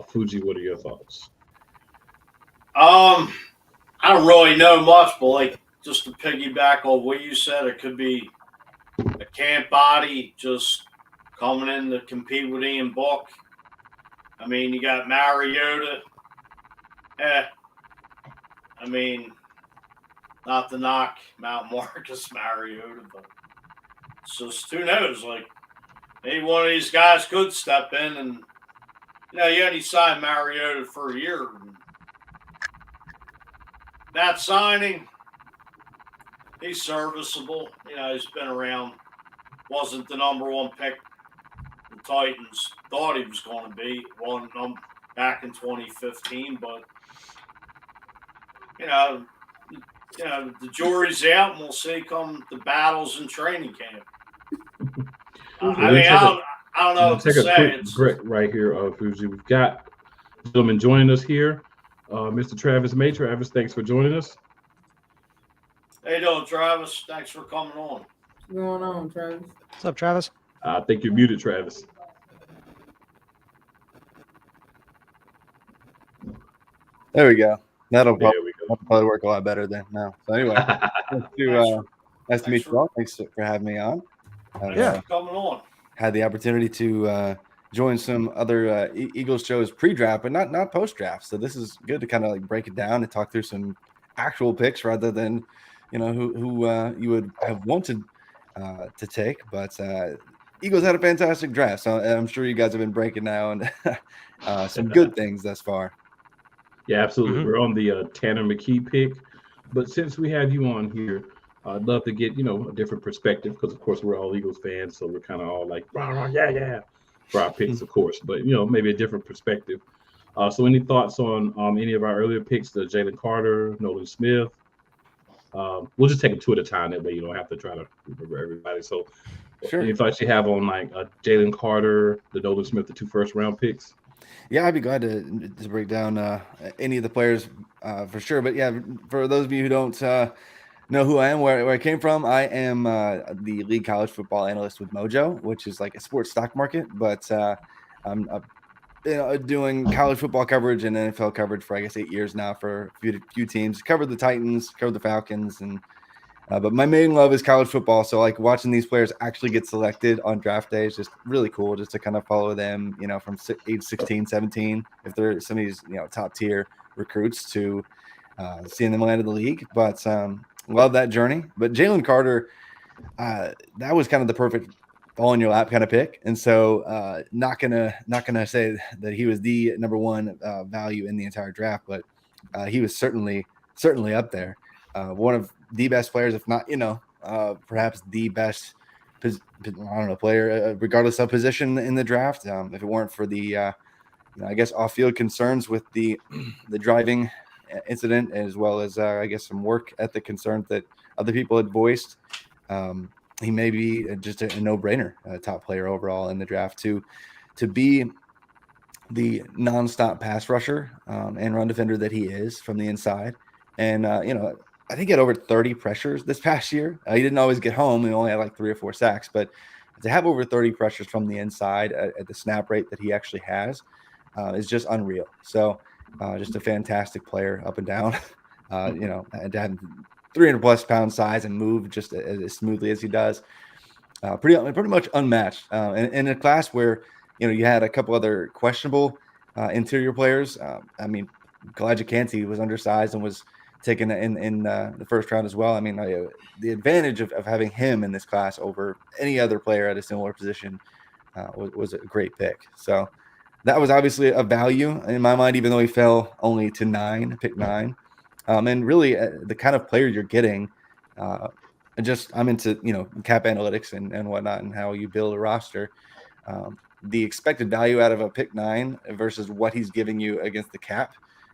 Fuji, what are your thoughts? I don't really know much, but just to piggyback on what you said, it could be a camp body just coming in to compete with Ian Book. I mean, you got Mariota. I mean, not to knock Mount Marcus Mariota, but it's just who knows? Maybe one of these guys could step in and you only signed Mariota for a year. That signing, he's serviceable. He's been around. Wasn't the number one pick the Titans thought he was going to be. Won them back in 2015, but the jury's out, and we'll see come the battles in training camp. I don't know what to take say. A quick break right here, Fuji. We've got gentlemen joining us here. Mr. Travis May. Travis, thanks for joining us. How you doing, Travis? Thanks for coming on. What's going on, Travis? What's up, Travis? I think you're muted, Travis. There we go. That'll There we go. probably work a lot better than now. So anyway, nice to meet you all. Thanks for having me on. Thanks for coming on. Had the opportunity to join some other Eagles shows pre-draft, but not post-draft. So this is good to kind of break it down and talk through some actual picks rather than who you would have wanted to take. But Eagles had a fantastic draft, so I'm sure you guys have been breaking down some good things thus far. Yeah, absolutely. We're on the Tanner McKee pick, but since we have you on here, I'd love to get a different perspective because, of course, we're all Eagles fans, so we're kind of all like, rah, yeah, for our picks, of course. But maybe a different perspective. So, any thoughts on any of our earlier picks, the Jalen Carter, Nolan Smith? We'll just take them two at a time. That way, you don't have to try to remember everybody. So, Sure. Any thoughts you have on Jalen Carter, the Nolan Smith, the 2 first-round picks? Yeah, I'd be glad to break down any of the players for sure. But yeah, for those of you who don't know who I am, where I came from, I am the lead college football analyst with Mojo, which is like a sports stock market. But I'm doing college football coverage and NFL coverage for 8 years now for a few teams. Covered the Titans, covered the Falcons, and but my main love is college football. So watching these players actually get selected on draft day is just really cool, just to kind of follow them, from age 16, 17, if they're some of these, top tier recruits, to seeing them land in the league. But love that journey. But Jalen Carter, that was kind of the perfect fall in your lap kind of pick. And so not gonna say that he was the number one value in the entire draft, but he was certainly up there. One of the best players, if not, perhaps the best player, regardless of position in the draft. If it weren't for the, I guess, off-field concerns with the driving incident, as well as I guess some work ethic concerns that other people had voiced, he may be just a no-brainer, top player overall in the draft to be the nonstop pass rusher and run defender that he is from the inside. And I think he had over 30 pressures this past year. He didn't always get home. He only had like 3 or 4 sacks, but to have over 30 pressures from the inside at the snap rate that he actually has is just unreal. So just a fantastic player up and down, and to have 300 plus pound size and move just as smoothly as he does. Pretty much unmatched in a class where, you had a couple other questionable interior players. I mean, Kalijah Kancey was undersized and was taken in the first round as well. I mean, the advantage of having him in this class over any other player at a similar position was a great pick. So that was obviously a value in my mind, even though he fell only to pick 9. And really the kind of player you're getting, I'm into, cap analytics and whatnot and how you build a roster. The expected value out of a pick 9 versus what he's giving you against the cap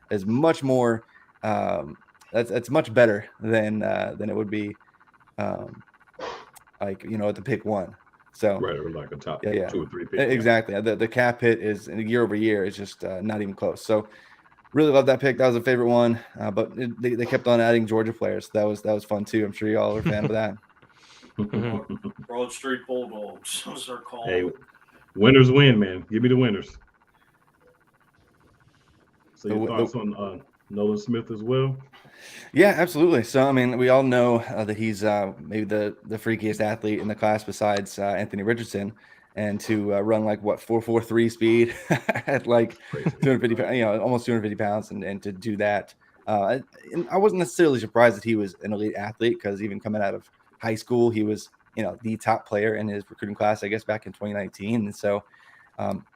is much more. That's much better than it would be, at the pick 1. So Right, or like a top 2 or 3 pick. Exactly. The cap hit is year over year. It's just not even close. So really love that pick. That was a favorite one. But they kept on adding Georgia players. That was fun too. I'm sure you all are a fan of that. Broad Street Bulldogs, as they're called. Hey, winners win, man. Give me the winners. So your thoughts on Nolan Smith as well? Yeah, absolutely. So, I mean, we all know that he's maybe the freakiest athlete in the class besides Anthony Richardson, and to run like 4.43 speed at like 250, almost 250 pounds, and to do that. And I wasn't necessarily surprised that he was an elite athlete, because even coming out of high school, he was, the top player in his recruiting class, I guess, back in 2019. And so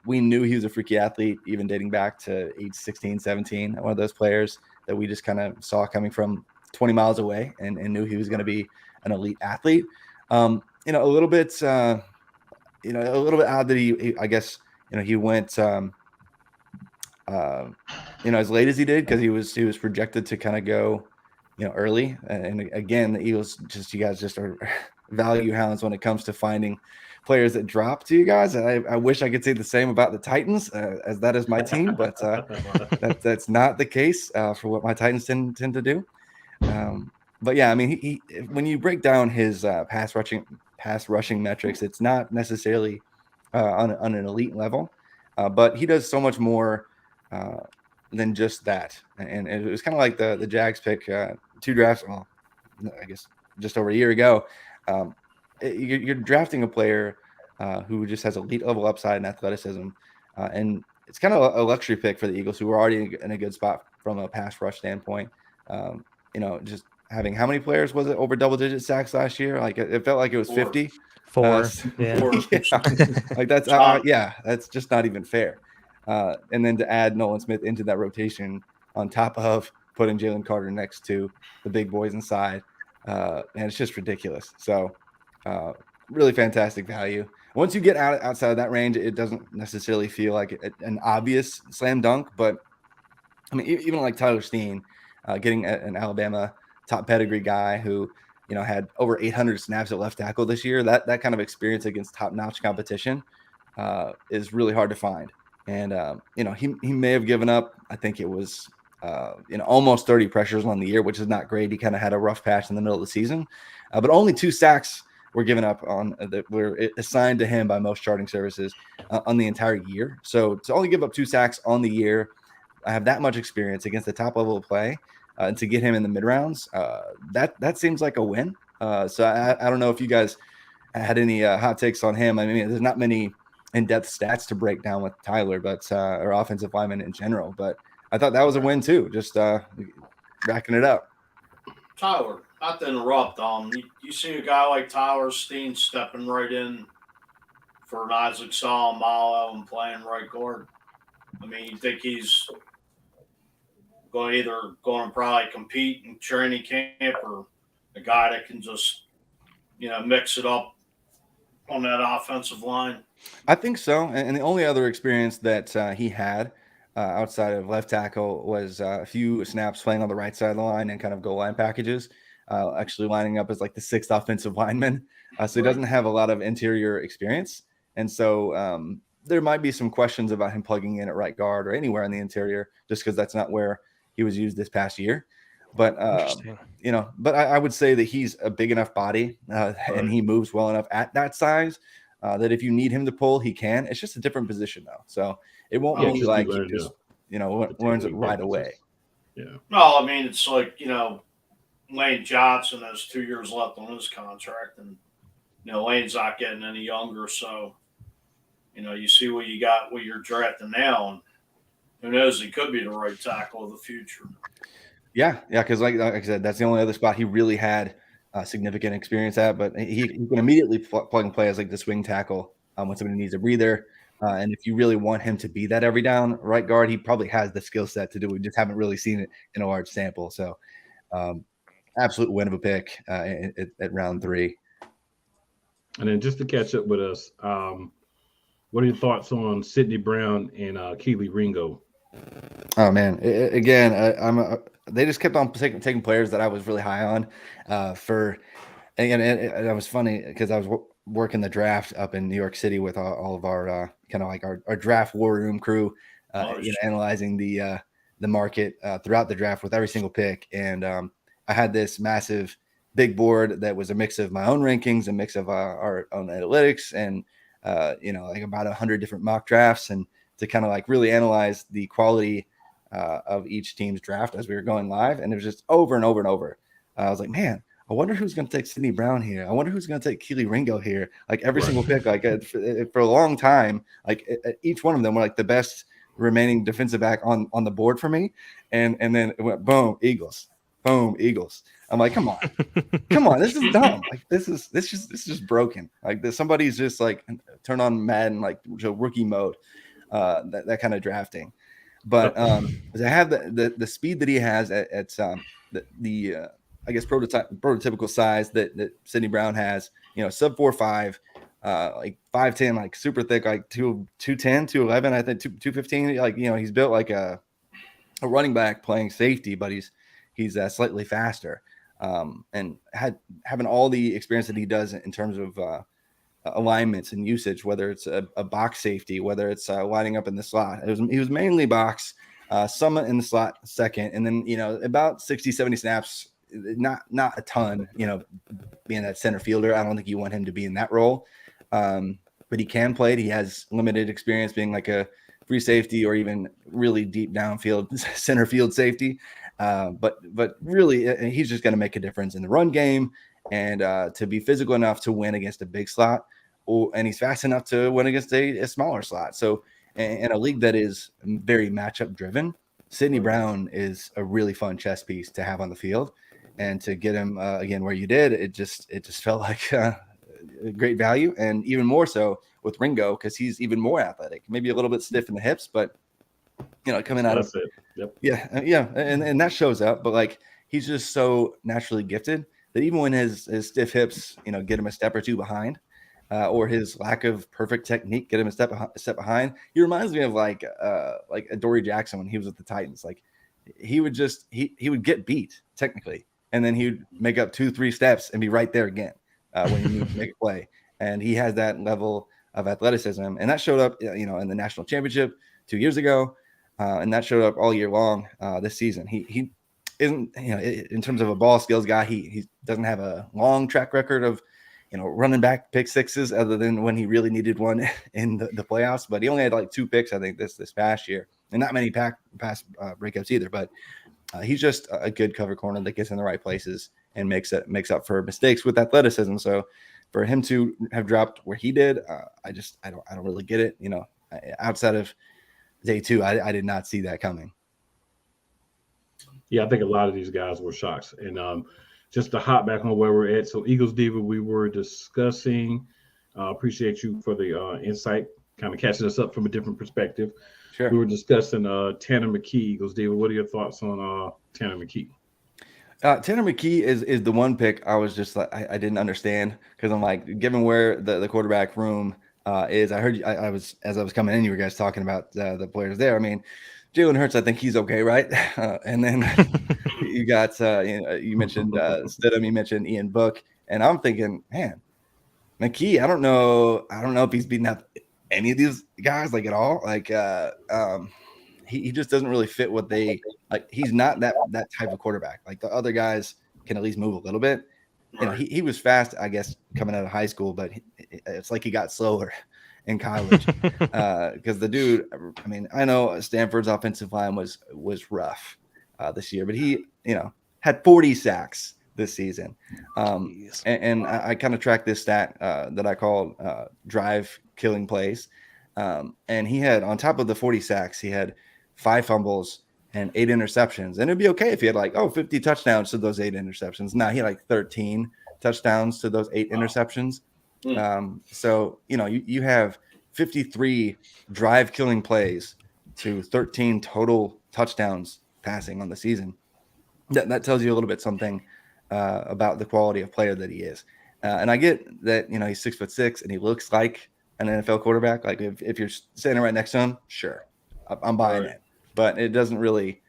we knew he was a freaky athlete, even dating back to age 16, 17, one of those players that we just kind of saw coming from 20 miles away and knew he was going to be an elite athlete. A little bit odd that he went, as late as he did, because he was projected to kind of go, early. And again, the Eagles you guys just are value hounds when it comes to finding players that drop to you guys. I wish I could say the same about the Titans, as that is my team, but that's not the case for what my Titans tend to do. But yeah, I mean, he when you break down his pass rushing metrics, it's not necessarily on an elite level, but he does so much more than just that. And it was kind of like the Jags pick 2 drafts, well, I guess just over a year ago. You're drafting a player who just has elite level upside and athleticism, and it's kind of a luxury pick for the Eagles, who were already in a good spot from a pass rush standpoint. Just having, how many players was it over double-digit sacks last year? Like it felt like it was 50. 4. Yeah. Like that's that's just not even fair. And then to add Nolan Smith into that rotation on top of putting Jalen Carter next to the big boys inside, and it's just ridiculous. So really fantastic value. Once you get outside of that range, it doesn't necessarily feel like an obvious slam dunk. But I mean, even like Tyler Steen, getting an Alabama top pedigree guy who, had over 800 snaps at left tackle this year, that kind of experience against top-notch competition is really hard to find. And, he may have given up, I think it was, almost 30 pressures on the year, which is not great. He kind of had a rough patch in the middle of the season, but only 2 sacks were given up on that were assigned to him by most charting services on the entire year. So to only give up 2 sacks on the year, I have that much experience against the top level of play, and to get him in the mid rounds, that seems like a win. So I don't know if you guys had any hot takes on him. I mean, there's not many in-depth stats to break down with Tyler, but or offensive linemen in general. But I thought that was a win too, just racking it up. Tyler, not to interrupt, you see a guy like Tyler Steen stepping right in for an Isaac Salomalo and playing right guard. I mean, you think he's going to probably compete in training camp, or a guy that can just, mix it up on that offensive line. I think so. And the only other experience that he had outside of left tackle was a few snaps playing on the right side of the line and kind of goal line packages, actually lining up as like the sixth offensive lineman. So he doesn't have a lot of interior experience. And so there might be some questions about him plugging in at right guard or anywhere in the interior, just because that's not where he was used this past year. But but I would say that he's a big enough body and he moves well enough at that size that if you need him to pull, he can. It's just a different position though, so it won't be like he just learns it right away. Yeah. No, I mean it's like Lane Johnson has 2 years left on his contract, and Lane's not getting any younger, so you see what you got, what you're drafting now, and who knows, he could be the right tackle of the future. Yeah, because like I said, that's the only other spot he really had significant experience at. But he can immediately plug and play as like the swing tackle when somebody needs a breather. And if you really want him to be that every down right guard, he probably has the skill set to do it. We just haven't really seen it in a large sample. So absolute win of a pick at round 3. And then just to catch up with us, what are your thoughts on Sidney Brown and Keely Ringo? Oh man, they just kept on taking players that I was really high on and that was funny because I was working the draft up in New York City with all of our kind of like our draft war room crew, analyzing the market throughout the draft with every single pick. And I had this massive big board that was a mix of my own rankings, a mix of our own analytics, and like about 100 different mock drafts, and to kind of like really analyze the quality of each team's draft as we were going live. And it was just over and over and over. I was like, man, I wonder who's going to take Sidney Brown here. I wonder who's going to take Keely Ringo here. Like every single pick, like for a long time, like each one of them were like the best remaining defensive back on the board for me. And then it went boom, Eagles, boom, Eagles. I'm like, come on, this is dumb. Like this is just broken. Like somebody's just like turn on Madden, like rookie mode, that kind of drafting. But I have the speed that he has at the I guess prototypical size that Sidney Brown has, sub 4.5, like 5'10", like super thick, like 210, 211, I think 215. Like, he's built like a running back playing safety, but he's slightly faster. And having all the experience that he does in terms of alignments and usage, whether it's a box safety, whether it's lining up in the slot. He was mainly box, some in the slot second, and then about 60, 70 snaps, not a ton, being that center fielder. I don't think you want him to be in that role, but he can play it. He has limited experience being like a free safety or even really deep downfield center field safety, but really he's just going to make a difference in the run game and to be physical enough to win against a big slot, and he's fast enough to win against a smaller slot. So in a league that is very matchup driven, Sidney Brown is a really fun chess piece to have on the field, and to get him again where you did, it just felt like a great value, and even more so with Ringo because he's even more athletic, maybe a little bit stiff in the hips, but coming out of it. Yep. And that shows up. But like he's just so naturally gifted that even when his stiff hips, get him a step or two behind, or his lack of perfect technique get him a step behind, he reminds me of like a Dory Jackson when he was with the Titans. Like he would just he would get beat technically, and then he would make up 2-3 steps and be right there again when he needs to make a play. And he has that level of athleticism, and that showed up in the national championship 2 years ago, and that showed up all year long this season. He isn't in terms of a ball skills guy, he doesn't have a long track record of running back pick sixes other than when he really needed one in the playoffs. But he only had like 2 picks, I think, this past year, and not many pass breakups either. But he's just a good cover corner that gets in the right places and makes up for mistakes with athleticism. So for him to have dropped where he did, I don't really get it. Outside of day 2, I did not see that coming. Yeah, I think a lot of these guys were shocks. And just to hop back on where we're at. So Eagles Diva, we were discussing, appreciate you for the insight, kind of catching us up from a different perspective. Sure. We were discussing Tanner McKee, Eagles Diva. What are your thoughts on Tanner McKee? Tanner McKee is the one pick I was just like I didn't understand because I'm like, given where the quarterback room is, I heard I was as I was coming in, you were guys talking about the players there. I mean, Jalen Hurts, I think he's okay, right? And then you got you mentioned Stidham, you mentioned Ian Book, and I'm thinking, man, McKee, I don't know if he's beaten up any of these guys like at all. Like he just doesn't really fit what they like. He's not that type of quarterback. Like the other guys can at least move a little bit. You know, he was fast, I guess, coming out of high school, but it's like he got slower in college because the dude. I mean, I know Stanford's offensive line was rough this year, but he had 40 sacks this season. And I kind of tracked this stat that I called drive killing plays. And he had, on top of the 40 sacks, he had 5 fumbles and 8 interceptions. And it'd be okay if he had 50 touchdowns to those 8 interceptions. Now he had 13 touchdowns to those 8 interceptions. So, you have 53 drive killing plays to 13 total touchdowns passing on the season. That tells you a little bit something about the quality of player that he is. And I get that, he's 6'6" and he looks like an NFL quarterback. Like if you're standing right next to him, sure, I'm buying it. But it doesn't really,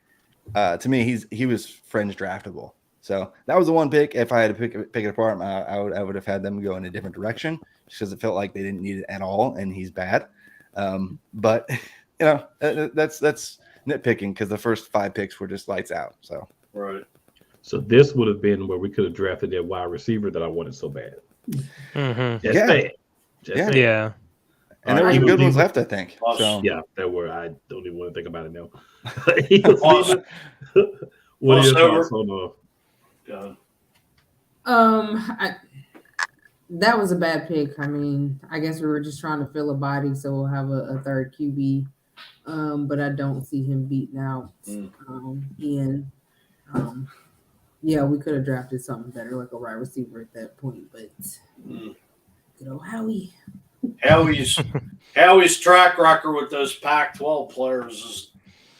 to me, he was fringe draftable. So that was the one pick. If I had to pick it apart, I would have had them go in a different direction because it felt like they didn't need it at all, and he's bad. But that's nitpicking because the first 5 picks were just lights out. So right. So this would have been where we could have drafted that wide receiver that I wanted so bad. Mm-hmm. Just bad. Yeah. And there were some good ones left, I think. So yeah, there were. I don't even want to think about it now. What are your thoughts on that was a bad pick. I mean, I guess we were just trying to fill a body, so we'll have a third QB. But I don't see him beating out Ian. Yeah, we could have drafted something better, like a wide receiver at that point. But Howie's track record with those Pac-12 players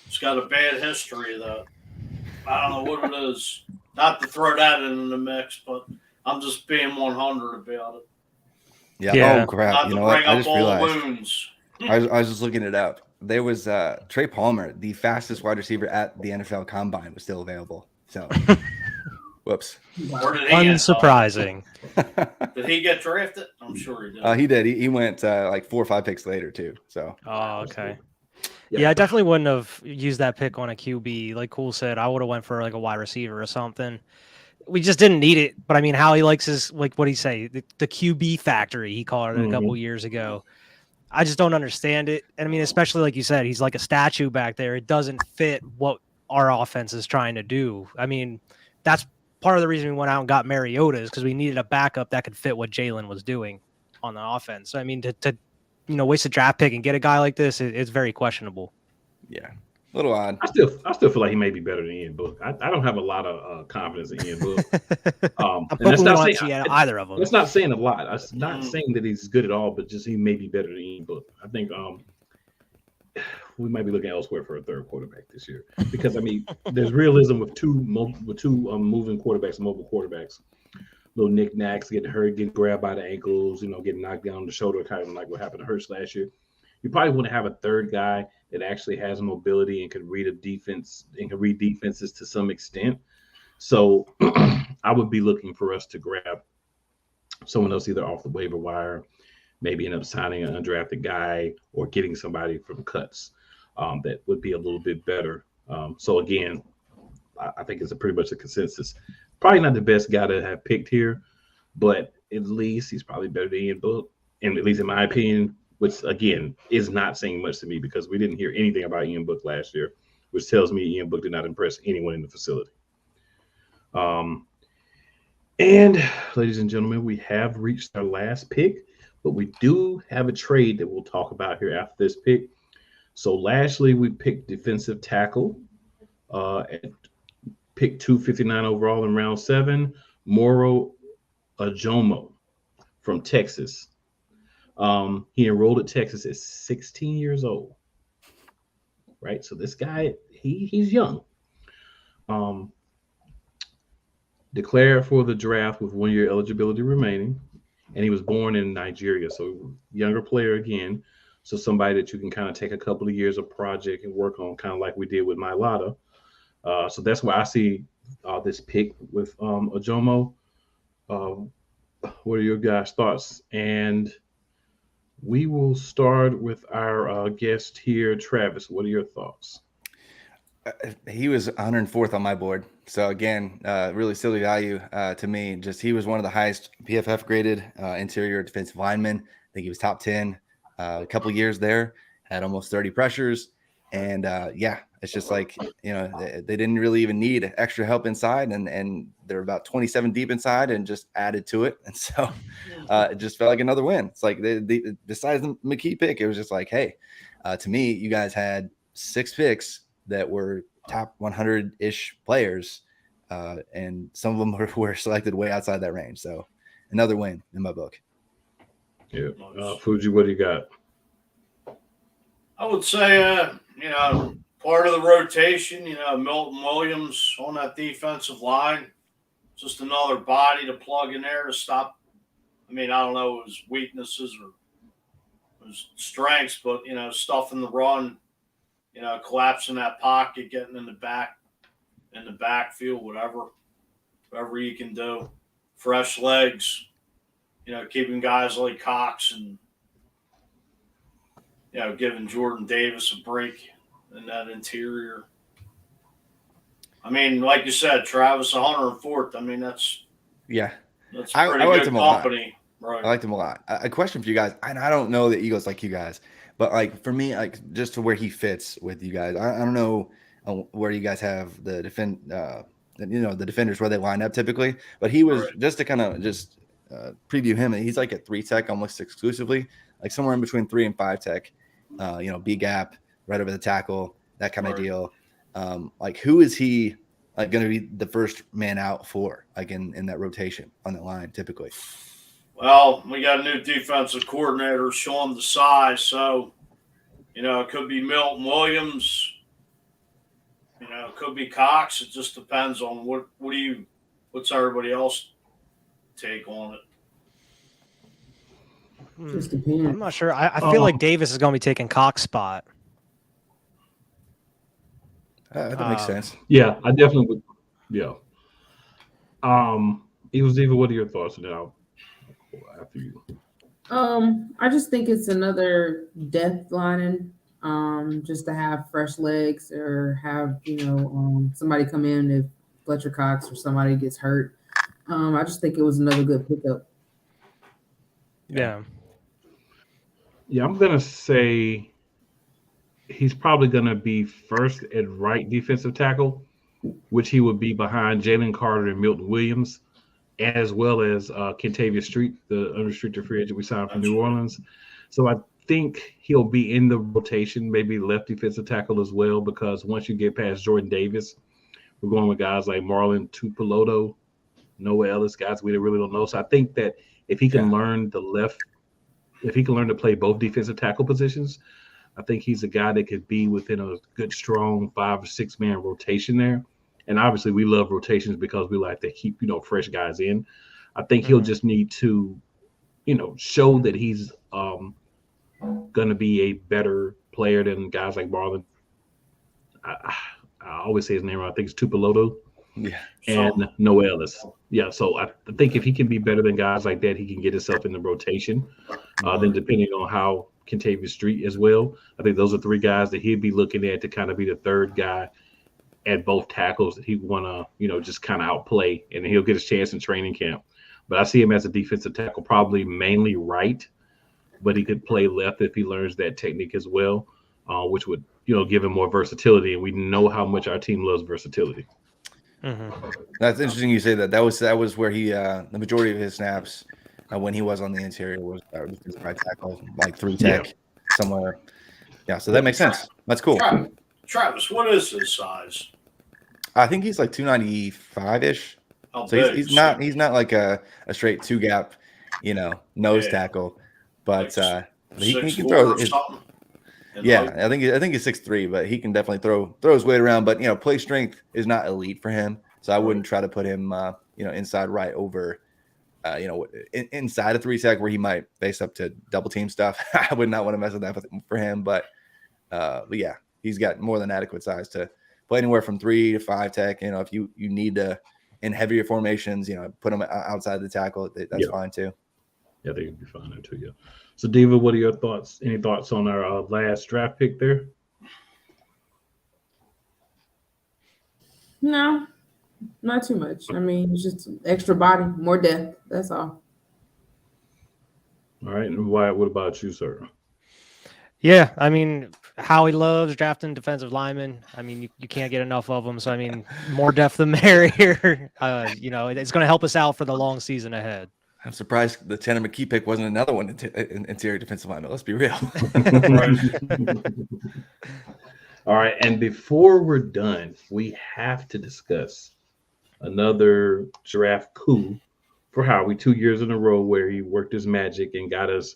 it's got a bad history. Though I don't know what it is. Not to throw that in the mix, but I'm just being 100 about it. Yeah. Oh crap! Not you to know bring what? I up just old realized. wounds. I was just looking it up. There was Trey Palmer, the fastest wide receiver at the NFL Combine, was still available. So, whoops. Where did he Unsurprising. Did he get drafted? I'm sure he did. He did. He went 4 or 5 picks later too. So. Oh, okay. Yeah, I definitely wouldn't have used that pick on a QB. Like Cool said, I would have went for like a wide receiver or something. We just didn't need it. But I mean, Howie likes his, like, what did he say? The QB factory, he called it a couple years ago. I just don't understand it. And I mean, especially like you said, he's like a statue back there. It doesn't fit what our offense is trying to do. I mean, that's part of the reason we went out and got Mariota is because we needed a backup that could fit what Jalen was doing on the offense. So, I mean, to waste a draft pick and get a guy like this, it's very questionable. Yeah. A little odd. I still feel like he may be better than Ian Book. I don't have a lot of confidence in Ian Book. And that's not saying either of them. That's not saying a lot. I'm not saying that he's good at all, but just he may be better than Ian Book. I think we might be looking elsewhere for a third quarterback this year because I mean, there's realism with two moving quarterbacks, mobile quarterbacks. Little knickknacks, getting hurt, getting grabbed by the ankles, getting knocked down on the shoulder, kind of like what happened to Hurts last year. You probably want to have a third guy that actually has mobility and can read a defense and can read defenses to some extent. So I would be looking for us to grab someone else either off the waiver wire, maybe end up signing an undrafted guy or getting somebody from cuts that would be a little bit better. So again, I think it's pretty much a consensus. Probably not the best guy to have picked here, but at least he's probably better than Ian Book, and at least in my opinion, which again is not saying much to me because we didn't hear anything about Ian Book last year, which tells me Ian Book did not impress anyone in the facility. And ladies and gentlemen, we have reached our last pick, but we do have a trade that we'll talk about here after this pick. So lastly, we picked defensive tackle at pick 259 overall in round 7, Moro Ajomo from Texas. He enrolled at Texas at 16 years old. Right? So this guy, he's young. declared for the draft with 1 year eligibility remaining, and he was born in Nigeria. So younger player again. So somebody that you can kind of take a couple of years of project and work on, kind of like we did with Mailata. So that's why I see this pick with Ajomo. What are your guys' thoughts? And we will start with our guest here, Travis. What are your thoughts? He was 104th on my board. So again, really silly value to me. Just he was one of the highest PFF graded interior defensive linemen. I think he was top 10 a couple of years there. Had almost 30 pressures, and it's just like they didn't really even need extra help inside, and they're about 27 deep inside, and just added to it. And so it just felt like another win. It's like besides the McKee pick, it was just like, hey, to me, you guys had 6 picks that were top 100-ish players, and some of them were selected way outside that range. So another win in my book. Yeah. Fuji, what do you got? I would say, part of the rotation, Milton Williams on that defensive line, just another body to plug in there to stop. I mean, I don't know his weaknesses or his strengths, but, stuff in the run, collapsing that pocket, getting in the backfield, whatever you can do. Fresh legs, keeping guys like Cox and, giving Jordan Davis a break in that interior. I mean, like you said, Travis 104th. I mean, that's pretty good company. Right. I liked him a lot. A question for you guys, and I don't know the Eagles like you guys, but like for me, like just to where he fits with you guys, I don't know where you guys have the the defenders where they line up typically, but he was just to kind of just preview him. He's like a 3 tech almost exclusively, like somewhere in between 3 and 5 tech. B gap right over the tackle, that kind of deal. Like who is he like going to be the first man out for, like in that rotation on the line typically? Well, we got a new defensive coordinator, Sean Desai, so it could be Milton Williams, it could be Cox. It just depends on what's everybody else take on it. Just depends. I'm not sure. I feel like Davis is going to be taking Cox's spot. That makes sense. Yeah, I definitely would. Yeah. Eva, what are your thoughts now? After you. I just think it's another depth lining, just to have fresh legs or have somebody come in if Fletcher Cox or somebody gets hurt. I just think it was another good pickup. Yeah. Yeah, I'm gonna say he's probably gonna be first at right defensive tackle, which he would be behind Jalen Carter and Milton Williams, as well as Kentavious Street, the unrestricted free agent we signed from New Orleans. So I think he'll be in the rotation, maybe left defensive tackle as well, because once you get past Jordan Davis, we're going with guys like Marlon Tupeloto, Noah Ellis, guys we really don't know. So I think that if he can learn if he can learn to play both defensive tackle positions, I think he's a guy that could be within a good, strong 5 or 6 man rotation there. And obviously we love rotations because we like to keep, fresh guys in. I think he'll just need to, show that he's going to be a better player than guys like Marlon. I always say his name wrong. I think it's Tupeloto. Yeah. And Noah Ellis. Yeah, so I think if he can be better than guys like that, he can get himself in the rotation. Then depending on how Kentavious Street as well, I think those are 3 guys that he'd be looking at to kind of be the third guy at both tackles that he want to, just kind of outplay, and he'll get his chance in training camp. But I see him as a defensive tackle, probably mainly right, but he could play left if he learns that technique as well, which would, give him more versatility. And we know how much our team loves versatility. Mm-hmm. That's interesting you say that. That was where he the majority of his snaps when he was on the interior was right tackle, like 3 tech somewhere. Yeah, so that makes sense. That's cool. Travis, what is his size? I think he's like 295-ish. So he's not like a straight 2 gap, nose tackle, but he can throw his, I think he's 6'3", but he can definitely throw his weight around. But play strength is not elite for him, so I wouldn't try to put him inside right over, inside a 3-sec where he might face up to double team stuff. I would not want to mess with that for him, but yeah, he's got more than adequate size to play anywhere from 3 to 5 tech. If you need to in heavier formations, put him outside the tackle, that's fine too. Yeah, they could be fine there too. Yeah. So, Diva, what are your thoughts? Any thoughts on our last draft pick there? No, not too much. I mean, it's just extra body, more depth. That's all. All right. And Wyatt, what about you, sir? Yeah, I mean, Howie loves drafting defensive linemen. I mean, you can't get enough of them. So, I mean, more depth the merrier. It's going to help us out for the long season ahead. I'm surprised the Tanner McKee pick wasn't another one interior defensive lineman. Let's be real. All right. And before we're done, we have to discuss another draft coup for Howie 2 years in a row where he worked his magic and got us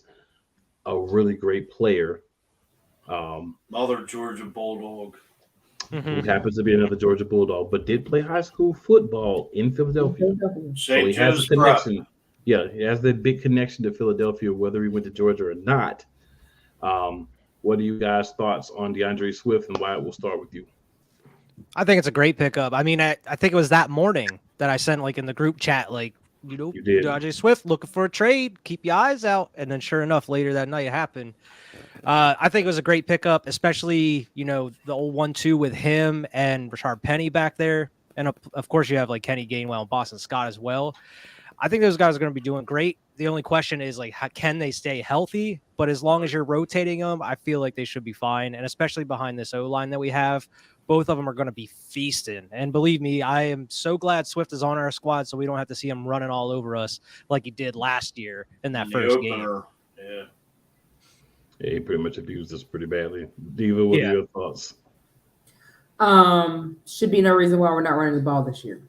a really great player. Another Georgia Bulldog. Who happens to be another Georgia Bulldog, but did play high school football in Philadelphia. So he has a connection. Yeah, he has the big connection to Philadelphia, whether he went to Georgia or not. What are you guys' thoughts on DeAndre Swift, and Wyatt? We'll start with you. I think it's a great pickup. I mean, I think it was that morning that I sent in the group chat, You did. DeAndre Swift looking for a trade. Keep your eyes out. And then sure enough, later that night it happened. I think it was a great pickup, especially, the old 1-2 with him and Rashard Penny back there. And of course you have Kenny Gainwell and Boston Scott as well. I think those guys are going to be doing great. The only question is how can they stay healthy? But as long as you're rotating them, I feel like they should be fine. And especially behind this O-line that we have, both of them are going to be feasting. And believe me, I am so glad Swift is on our squad so we don't have to see him running all over us like he did last year in that first game. Yeah. He pretty much abused us pretty badly. Diva, what are your thoughts? Should be no reason why we're not running the ball this year.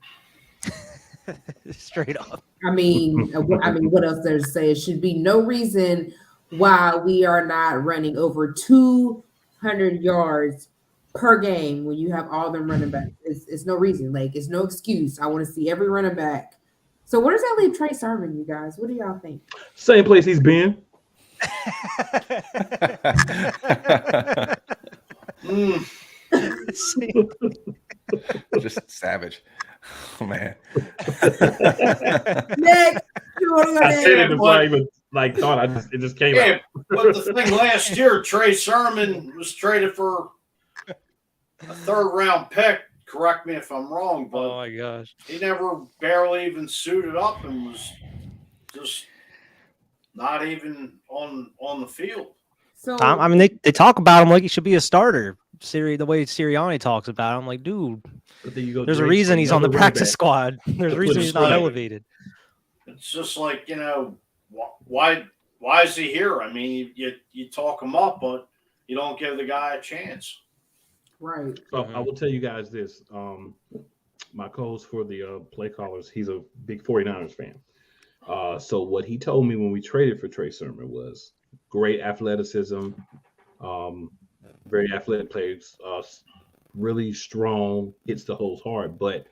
Straight up. I mean, what else there to say? It should be no reason why we are not running over 200 yards per game when you have all them running backs. It's no reason. It's no excuse. I want to see every running back. So where does that leave Trey Sermon, you guys? What do y'all think? Same place he's been. Just savage. Oh man. Next, I said it before I even thought. It just came out. But the thing last year, Trey Sermon was traded for a 3rd-round pick. Correct me if I'm wrong, but oh my gosh, he never barely even suited up and was just not even on the field. So I mean, they talk about him like he should be a starter. The way Sirianni talks about him, dude, there's a reason he's on the practice squad. There's a reason he's not elevated. It's just why is he here? I mean, you talk him up, but you don't give the guy a chance. Right. So I will tell you guys this. My co-host for the play callers, he's a big 49ers fan. So what he told me when we traded for Trey Sermon was great athleticism, very athletic players, really strong, hits the holes hard, but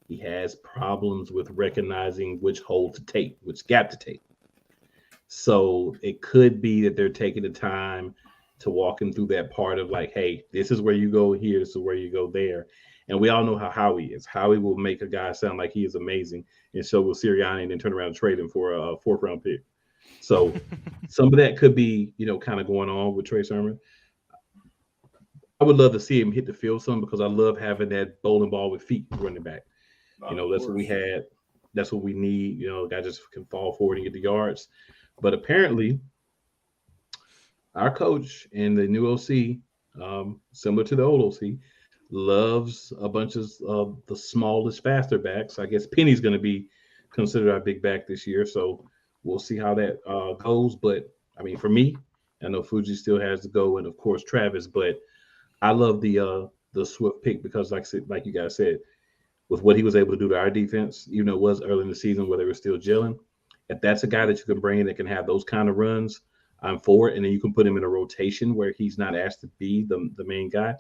he has problems with recognizing which hole to take, which gap to take. So it could be that they're taking the time to walk him through that part of hey, this is where you go here, this is where you go there. And we all know how Howie is. Howie will make a guy sound like he is amazing, and so will Sirianni, and then turn around and trade him for a 4th-round pick. So some of that could be, kind of going on with Trey Sermon. I would love to see him hit the field some because I love having that bowling ball with feet running back. That's what we had. That's what we need. A guy just can fall forward and get the yards. But apparently, our coach and the new OC, similar to the old OC, loves a bunch of the smallest, faster backs. I guess Penny's going to be considered our big back this year. So we'll see how that goes. But, I mean, for me, I know Fuji still has to go, and, of course, Travis. But I love the Swift pick because, like you guys said, with what he was able to do to our defense, even though it was early in the season where they were still gelling, if that's a guy that you can bring in that can have those kind of runs, I'm for it. And then you can put him in a rotation where he's not asked to be the main guy.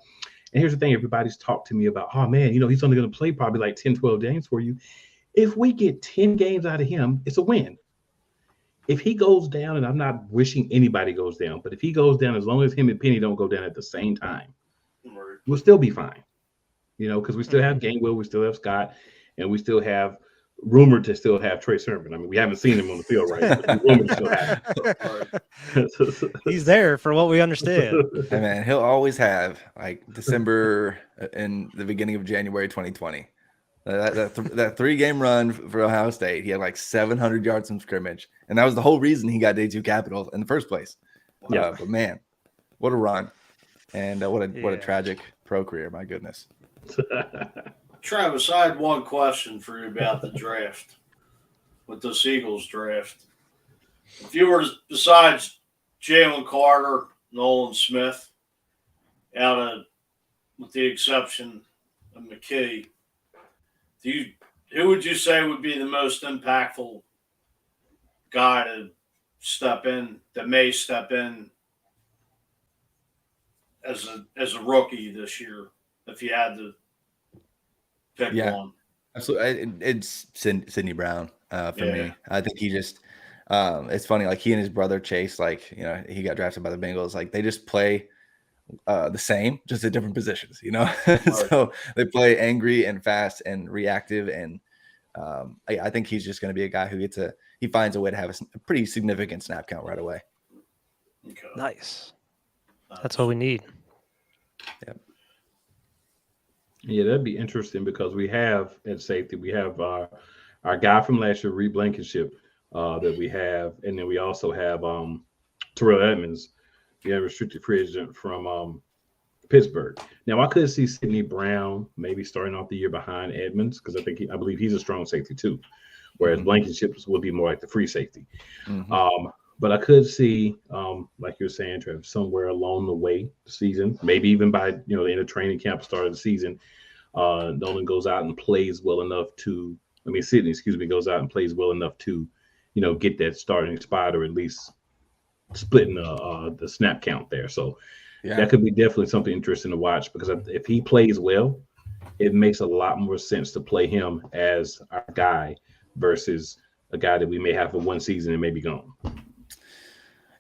And here's the thing. Everybody's talked to me about, oh, man, he's only going to play probably 10, 12 games for you. If we get 10 games out of him, it's a win. If he goes down, and I'm not wishing anybody goes down, but if he goes down, as long as him and Penny don't go down at the same time, we'll still be fine. Because we still have Gainwell, we still have Scott, and we still have rumored to still have Trey Sermon. I mean, we haven't seen him on the field, right? But rumored to still have him. He's there for what we understand. Hey man, he'll always have like December and the beginning of January 2020. That 3-game run for Ohio State, he had like 700 yards from scrimmage, and that was the whole reason he got Day 2 Capital in the first place. Yeah, but man, what a run, and what a tragic pro career. My goodness. Travis, I had one question for you about the draft, with this Eagles draft. If you were, besides Jalen Carter, Nolan Smith, with the exception of McKee, who would you say would be the most impactful guy to step in, that may step in as a rookie this year, if you had to pick one? Absolutely. It's Sidney Brown for me. I think he just it's funny, like he and his brother Chase, like, he got drafted by the Bengals. Like they just play the same, just at different positions, So they play angry and fast and reactive, and I think he's just going to be a guy who he finds a way to have a pretty significant snap count right away. Okay. Nice. That's what we need. Yep. Yeah, that'd be interesting because we have at safety, we have our guy from last year, Reed Blankenship, that we have, and then we also have Terrell Edmonds, the restricted free agent from Pittsburgh. Now I could see Sidney Brown maybe starting off the year behind Edmonds, because I believe he's a strong safety too, whereas Blankenship would be more like the free safety. But I could see, like you're saying, Trev, somewhere along the way, the season, maybe even by the end of training camp, start of the season, Nolan goes out and plays well enough to. Sidney, goes out and plays well enough to, get that starting spot, or at least splitting the snap count there. So that could be definitely something interesting to watch, because if he plays well, it makes a lot more sense to play him as our guy versus a guy that we may have for one season and maybe gone.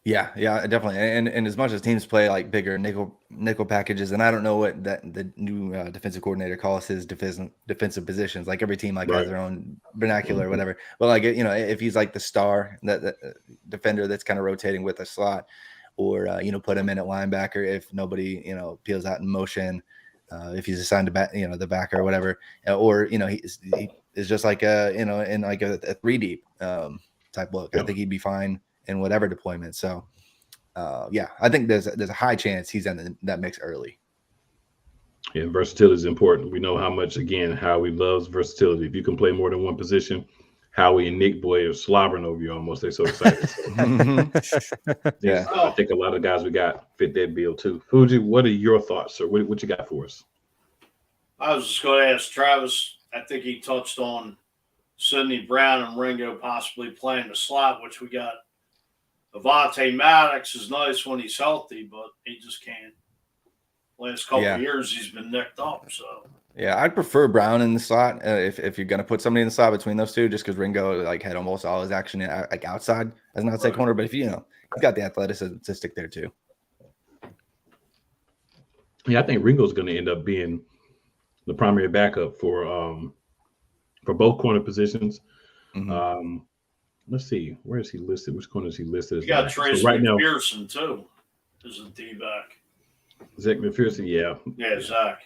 Yeah, definitely. And as much as teams play like bigger nickel packages, and I don't know what the new defensive coordinator calls his defensive positions. Like every team has their own vernacular or whatever. But if he's like the star, that defender that's kind of rotating with a slot, or put him in at linebacker if nobody peels out in motion, if he's assigned to back, the backer or whatever, or he is just like in like a 3 deep type look. I think he'd be fine in whatever deployment. So I think there's a high chance he's in that mix early. Yeah, versatility is important. We know how much, again, Howie loves versatility. If you can play more than one position, Howie and Nick Boy are slobbering over you almost. They're so excited. I think a lot of guys we got fit that bill too. Fuji, what are your thoughts, sir? What you got for us? I was just going to ask Travis. I think he touched on Sidney Brown and Ringo possibly playing the slot, which we got. Avonte Maddox is nice when he's healthy, but he just can't. Last couple of years, he's been nicked up. So I'd prefer Brown in the slot if you're gonna put somebody in the slot between those two, just because Ringo had almost all his action outside as an outside corner. But if he's got the athleticism to stick there too. Yeah, I think Ringo's going to end up being the primary backup for both corner positions. Let's see, where is he listed? Which corner is he listed? You got Trace McPherson too. As a D-back. Zach McPherson, yeah. Yeah, Zach.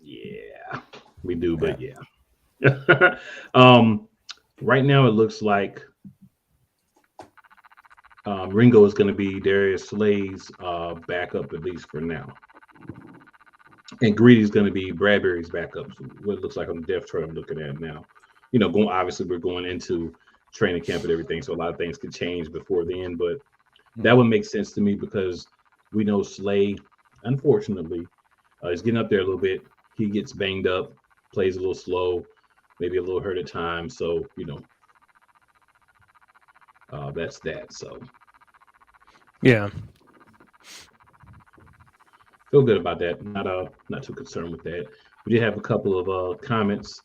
Yeah, we do, but right now it looks like Ringo is going to be Darius Slay's backup, at least for now. And Greedy's going to be Bradbury's backup. So what it looks like on the depth chart I'm looking at now. Obviously we're going into training camp and everything, so a lot of things could change before then, but that would make sense to me because we know Slay, unfortunately, is getting up there a little bit. He gets banged up, plays a little slow, maybe a little hurt at times. So, that's that. So, yeah, feel good about that. Not too concerned with that. We did have a couple of comments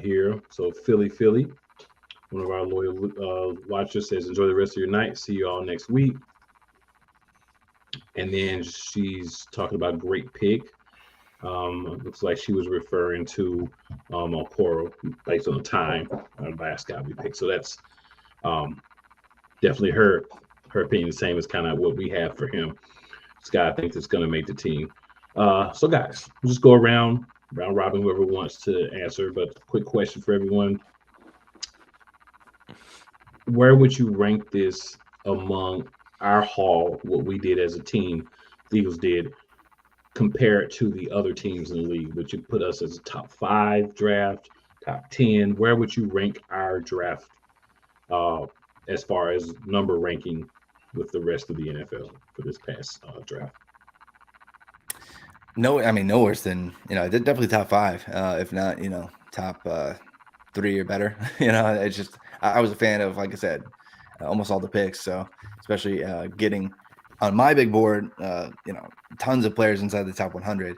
here. So Philly, one of our loyal watchers says, enjoy the rest of your night. See you all next week. And then she's talking about great pick. Looks like she was referring to Okoro based on the time last guy we picked. So that's definitely her opinion. The same as kind of what we have for him. This guy I think is going to make the team. So guys, we'll just go round robin, whoever wants to answer. But quick question for everyone: where would you rank this among our haul? What we did as a team, the Eagles did, compare it to the other teams in the league? Would you put us as a top 5 draft, top 10? Where would you rank our draft as far as number ranking with the rest of the NFL for this past draft? No, I mean, no worse than, definitely top 5, if not, top 3 or better. It's just, I was a fan of, like I said, almost all the picks. So especially getting on my big board, tons of players inside the top 100,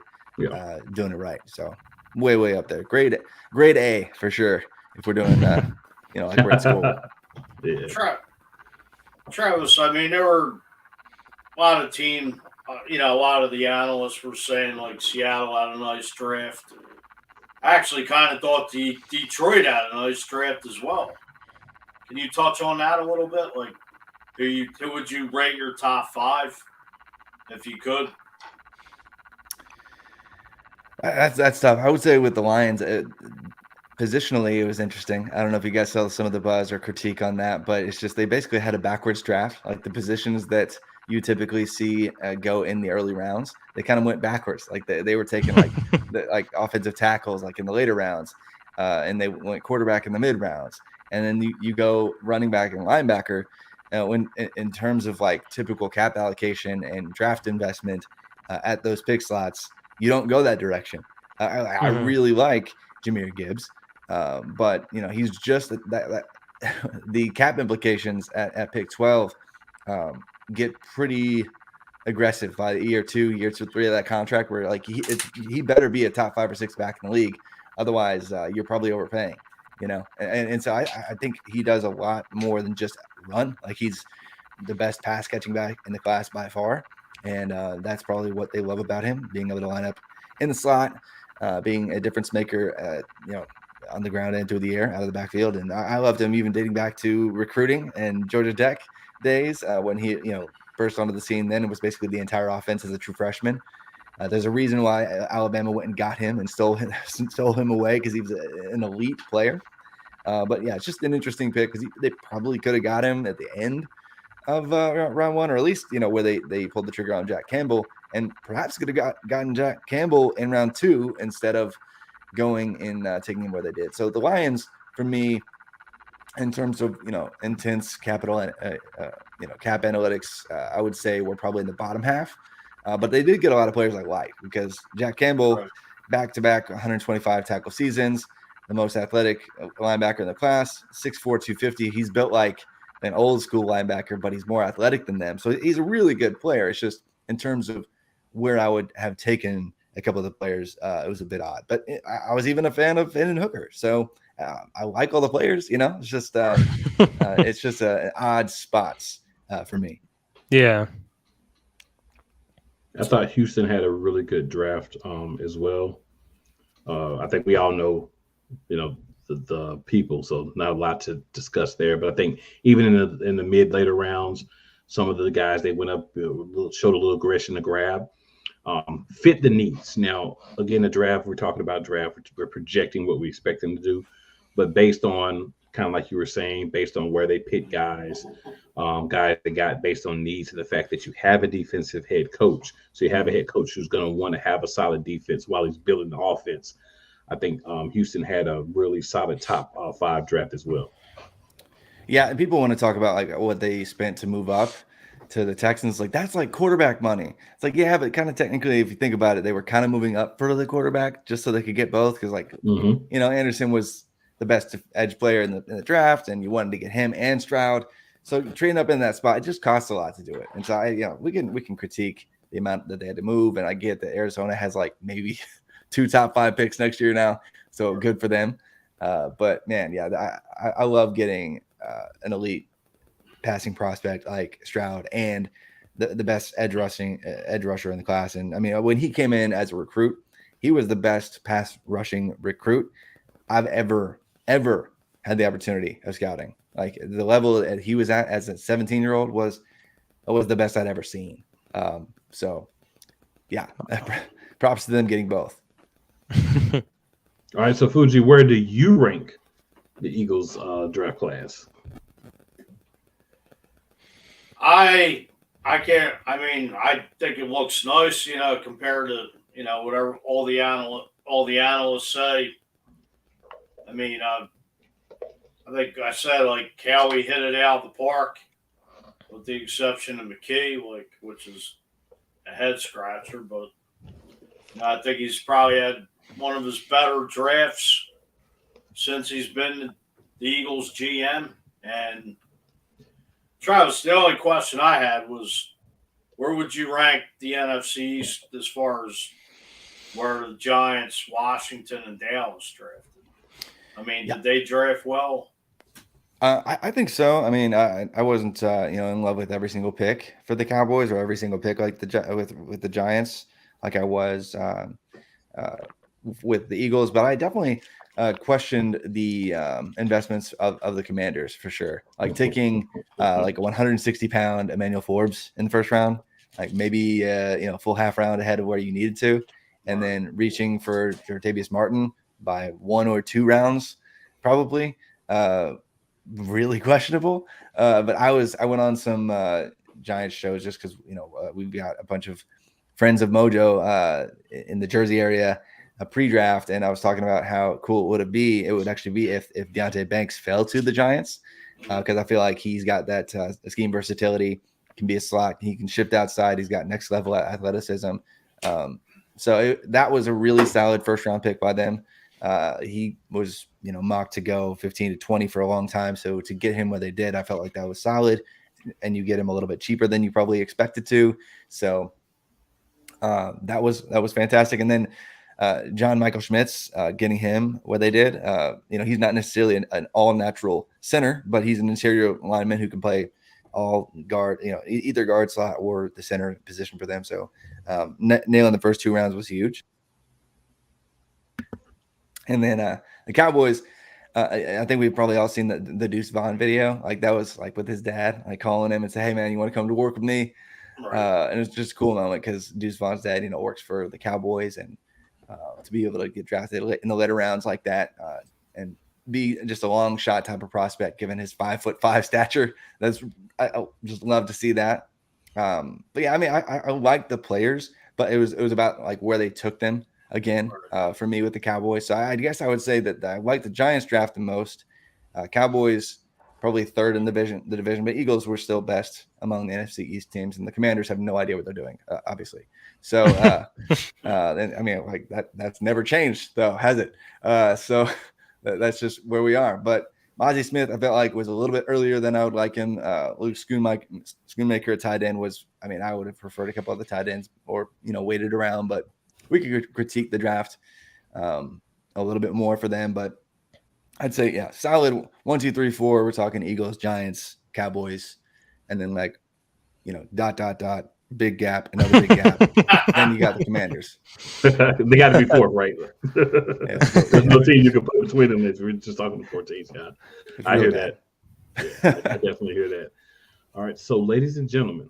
doing it right. So way up there. Grade A for sure. If we're doing, like we're at school. Yeah. Travis, I mean, there were a lot of teams. A lot of the analysts were saying like Seattle had a nice draft. I actually kind of thought Detroit had a nice draft as well. Can you touch on that a little bit? Like, who would you rate your top 5 if you could? That's tough. I would say with the Lions, positionally, it was interesting. I don't know if you guys saw some of the buzz or critique on that, but it's just they basically had a backwards draft. Like the positions that you typically see go in the early rounds, they kind of went backwards. Like they were taking like offensive tackles like in the later rounds, and they went quarterback in the mid rounds, and then you go running back and linebacker. When in terms of like typical cap allocation and draft investment at those pick slots, you don't go that direction. I really like Jahmyr Gibbs, but he's just that the cap implications at pick 12 get pretty aggressive by year 2, 3 of that contract, where like he better be a top 5 or 6 back in the league, otherwise you're probably overpaying. And so I think he does a lot more than just run. Like he's the best pass catching back in the class by far, and that's probably what they love about him, being able to line up in the slot, being a difference maker, on the ground and through the air, out of the backfield. And I loved him even dating back to recruiting and Georgia Tech days when he burst onto the scene. Then it was basically the entire offense as a true freshman. There's a reason why Alabama went and got him and stole him away, because he was an elite player. But yeah, it's just an interesting pick, because they probably could have got him at the end of round 1, or at least where they pulled the trigger on Jack Campbell, and perhaps could have gotten Jack Campbell in round 2 instead of going and taking him where they did. So the Lions, for me, in terms of intense capital and cap analytics, I would say we're probably in the bottom half. But they did get a lot of players like Light, because Jack Campbell, back-to-back 125 tackle seasons, the most athletic linebacker in the class, 6'4", 250. He's built like an old school linebacker, but he's more athletic than them. So he's a really good player. It's just in terms of where I would have taken a couple of the players, it was a bit odd. But I was even a fan of Hendon Hooker. So I like all the players. It's just it's just odd spots for me. Yeah. I thought Houston had a really good draft as well. I think we all know, the people, so not a lot to discuss there. But I think even in the later rounds, some of the guys they went up showed a little aggression to grab, fit the needs. Now, again, the draft, we're talking about draft, we're projecting what we expect them to do, but based on kind of like you were saying, based on where they pick guys they got based on needs, and the fact that you have a defensive head coach. So you have a head coach who's going to want to have a solid defense while he's building the offense. I think Houston had a really solid top 5 draft as well. Yeah, and people want to talk about like what they spent to move up to the Texans. Like that's like quarterback money. It's like, yeah, but kind of technically, if you think about it, they were kind of moving up for the quarterback just so they could get both. Because Anderson was the best edge player in the draft, and you wanted to get him and Stroud. So trading up in that spot, it just costs a lot to do it. And so we can critique the amount that they had to move, and I get that Arizona has like maybe 2 top 5 picks next year now, so good for them. But man, yeah, I love getting an elite passing prospect like Stroud and the best edge rusher in the class. And I mean, when he came in as a recruit, he was the best pass rushing recruit I've ever had the opportunity of scouting. Like the level that he was at as a 17-year-old was the best I'd ever seen. So yeah, props to them getting both. All right, so Fuji, where do you rank the Eagles draft class? I can't. I mean, I think it looks nice, compared to whatever all the analysts say. I mean, I think I said like Cowie hit it out of the park, with the exception of McKee, which is a head scratcher. But I think he's probably had one of his better drafts since he's been the Eagles GM. And Travis, the only question I had was, where would you rank the NFC East as far as where the Giants, Washington, and Dallas drafted? I mean, Did they draft well? I think so. I mean, I wasn't in love with every single pick for the Cowboys or every single pick like with the Giants, like I was with the Eagles, but I definitely questioned the investments of the Commanders for sure. Like taking like a 160-pound Emmanuel Forbes in the first round, like maybe full half round ahead of where you needed to, and then reaching for Jartavius Martin by 1 or 2 rounds, probably. Really questionable. But I went on some Giants shows just because we've got a bunch of friends of Mojo in the Jersey area, a pre-draft, and I was talking about how cool it would actually be if Deonte Banks fell to the Giants, because I feel like he's got that scheme versatility, can be a slot, he can shift outside, he's got next level athleticism. So that was a really solid first round pick by them. He was, mocked to go 15 to 20 for a long time. So to get him where they did, I felt like that was solid, and you get him a little bit cheaper than you probably expected to. So that was fantastic. And then John Michael Schmitz, getting him where they did, he's not necessarily an all natural center, but he's an interior lineman who can play all guard, either guard slot or the center position for them. So nailing the first 2 rounds was huge. And then the Cowboys, I think we've probably all seen the Deuce Vaughn video. Like that was like with his dad, like calling him and say, "Hey man, you want to come to work with me?" Right. And it's just a cool moment because Deuce Vaughn's dad, works for the Cowboys, and to be able to get drafted in the later rounds like that, and be just a long shot type of prospect, given his 5'5" stature. I just love to see that. But yeah, I mean, I like the players, but it was about like where they took them. Again, for me with the Cowboys. So I guess I would say that I like the Giants draft the most. Cowboys probably third in the division, but Eagles were still best among the NFC East teams, and the Commanders have no idea what they're doing, obviously. So, I mean, like that's never changed, though, has it? So that's just where we are. But Mozzie Smith, I felt like was a little bit earlier than I would like him. Luke Schoonmaker at tight end was, I mean, I would have preferred a couple of the tight ends or waited around, but we could critique the draft a little bit more for them, but I'd say, yeah, solid 1, 2, 3, 4. We're talking Eagles, Giants, Cowboys, and then like, big gap, another big gap. Then you got the Commanders. They got to be 4, right? There's no team you can put between them. We're just talking the 4 teams, yeah. I hear that. Yeah, I definitely hear that. All right, so ladies and gentlemen,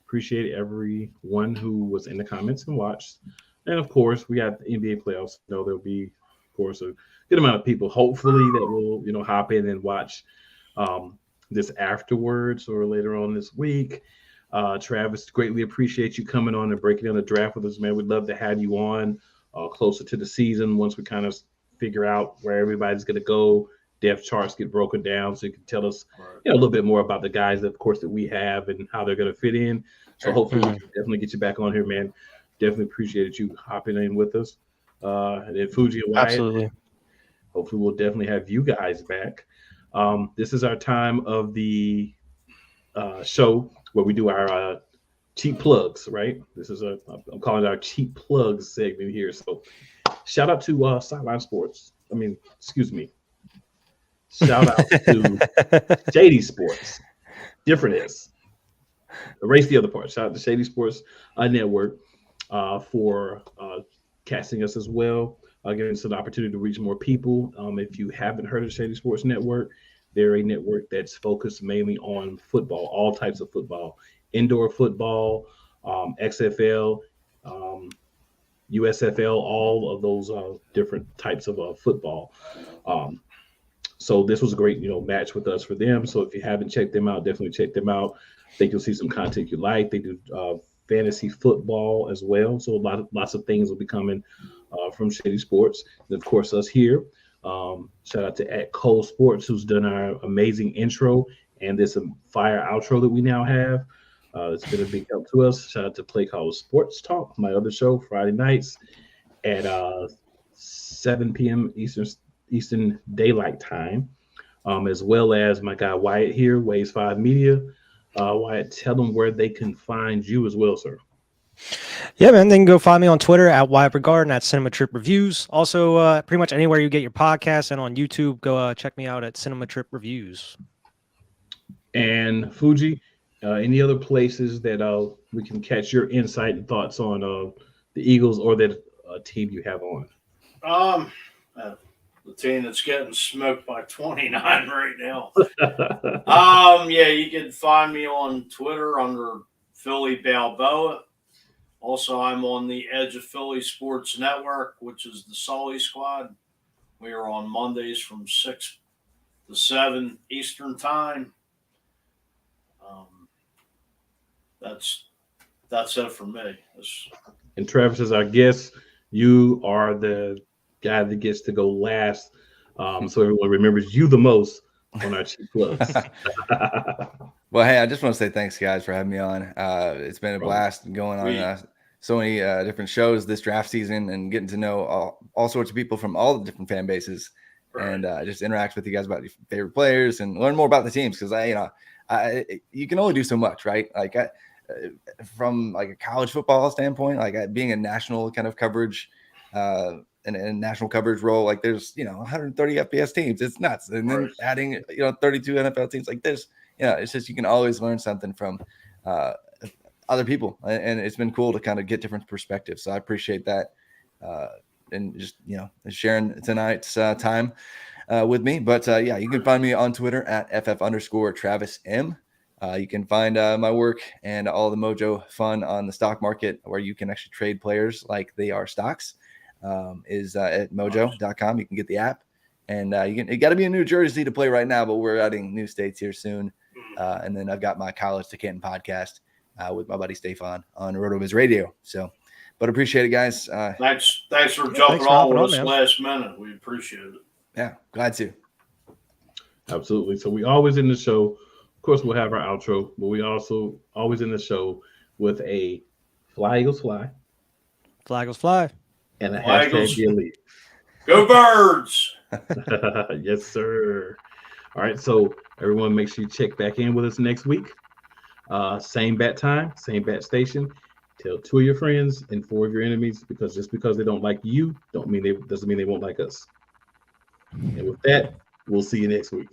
appreciate everyone who was in the comments and watched. And of course, we got the NBA playoffs. There'll be, of course, a good amount of people, hopefully, that will, hop in and watch this afterwards or later on this week. Travis, greatly appreciate you coming on and breaking down the draft with us, man. We'd love to have you on closer to the season once we kind of figure out where everybody's going to go. Depth charts get broken down, so you can tell us a little bit more about the guys, that, of course, that we have and how they're going to fit in. So hopefully we can definitely get you back on here, man. Definitely appreciated you hopping in with us. And then Fuji and Wyatt, absolutely. Hopefully we'll definitely have you guys back. This is our time of the show where we do our cheap plugs, right? This is I'm calling it our cheap plugs segment here. So shout out to Sideline Sports. excuse me. Shout out to Shady Sports. Different is. Erase the other part. Shout out to Shady Sports Network for casting us as well. Giving us an opportunity to reach more people. If you haven't heard of Shady Sports Network, they're a network that's focused mainly on football, all types of football, indoor football, XFL, USFL, all of those different types of football. So this was a great, match with us for them. So if you haven't checked them out, definitely check them out. I think you'll see some content you like. They do fantasy football as well. So lots of things will be coming from Shady Sports. And of course, us here. Shout out to @Cole Sports, who's done our amazing intro and this fire outro that we now have. It's been a big help to us. Shout out to Play Call Sports Talk, my other show, Friday nights at 7 p.m. Eastern Daylight Time, as well as my guy Wyatt here, Waves 5 Media. Wyatt, tell them where they can find you as well, sir. Yeah, man. They can go find me on Twitter at Wyatt Regard and at Cinema Trip Reviews. Also, pretty much anywhere you get your podcasts and on YouTube, go check me out at Cinema Trip Reviews. And Fuji, any other places that we can catch your insight and thoughts on the Eagles or that team you have on? The team that's getting smoked by 29 right now. Yeah, you can find me on Twitter under Philly Balboa. Also, I'm on the Edge of Philly Sports Network, which is the Sully Squad. We are on Mondays from 6 to 7 Eastern Time. That's it for me. And Travis is our guest. You are the guy that gets to go last, so everyone remembers you the most on our Cheap Clubs. Well, hey, I just want to say thanks, guys, for having me on. It's been a blast going on so many different shows this draft season and getting to know all sorts of people from all the different fan bases, and just interact with you guys about your favorite players and learn more about the teams, because you can only do so much, right? Like from like a college football standpoint, like being a national kind of coverage in a national coverage role, like there's 130 FBS teams, it's nuts, and then adding 32 NFL teams, like there's it's just you can always learn something from other people, and it's been cool to kind of get different perspectives. So I appreciate that, and just sharing tonight's time with me. But yeah, you can find me on Twitter at @FF_TravisM. You can find my work and all the Mojo fun on the stock market, where you can actually trade players like they are stocks. Is at mojo.com. You can get the app, and you got to be in New Jersey to play right now, but we're adding new states here soon. And then I've got my College to Canton podcast with my buddy Stefan on RotoViz Radio. So, but appreciate it, guys. Thanks for jumping on with us last minute. We appreciate it. Yeah, glad to. Absolutely. So we always in the show. Of course, we'll have our outro, but we also always in the show with a Fly Eagles Fly. Fly Eagles Fly. And a hashtag elite. Go Birds! Yes, sir. All right, so everyone, make sure you check back in with us next week. Same bat time, same bat station. Tell 2 of your friends and 4 of your enemies, because just because they don't like you, doesn't mean they won't like us. And with that, we'll see you next week.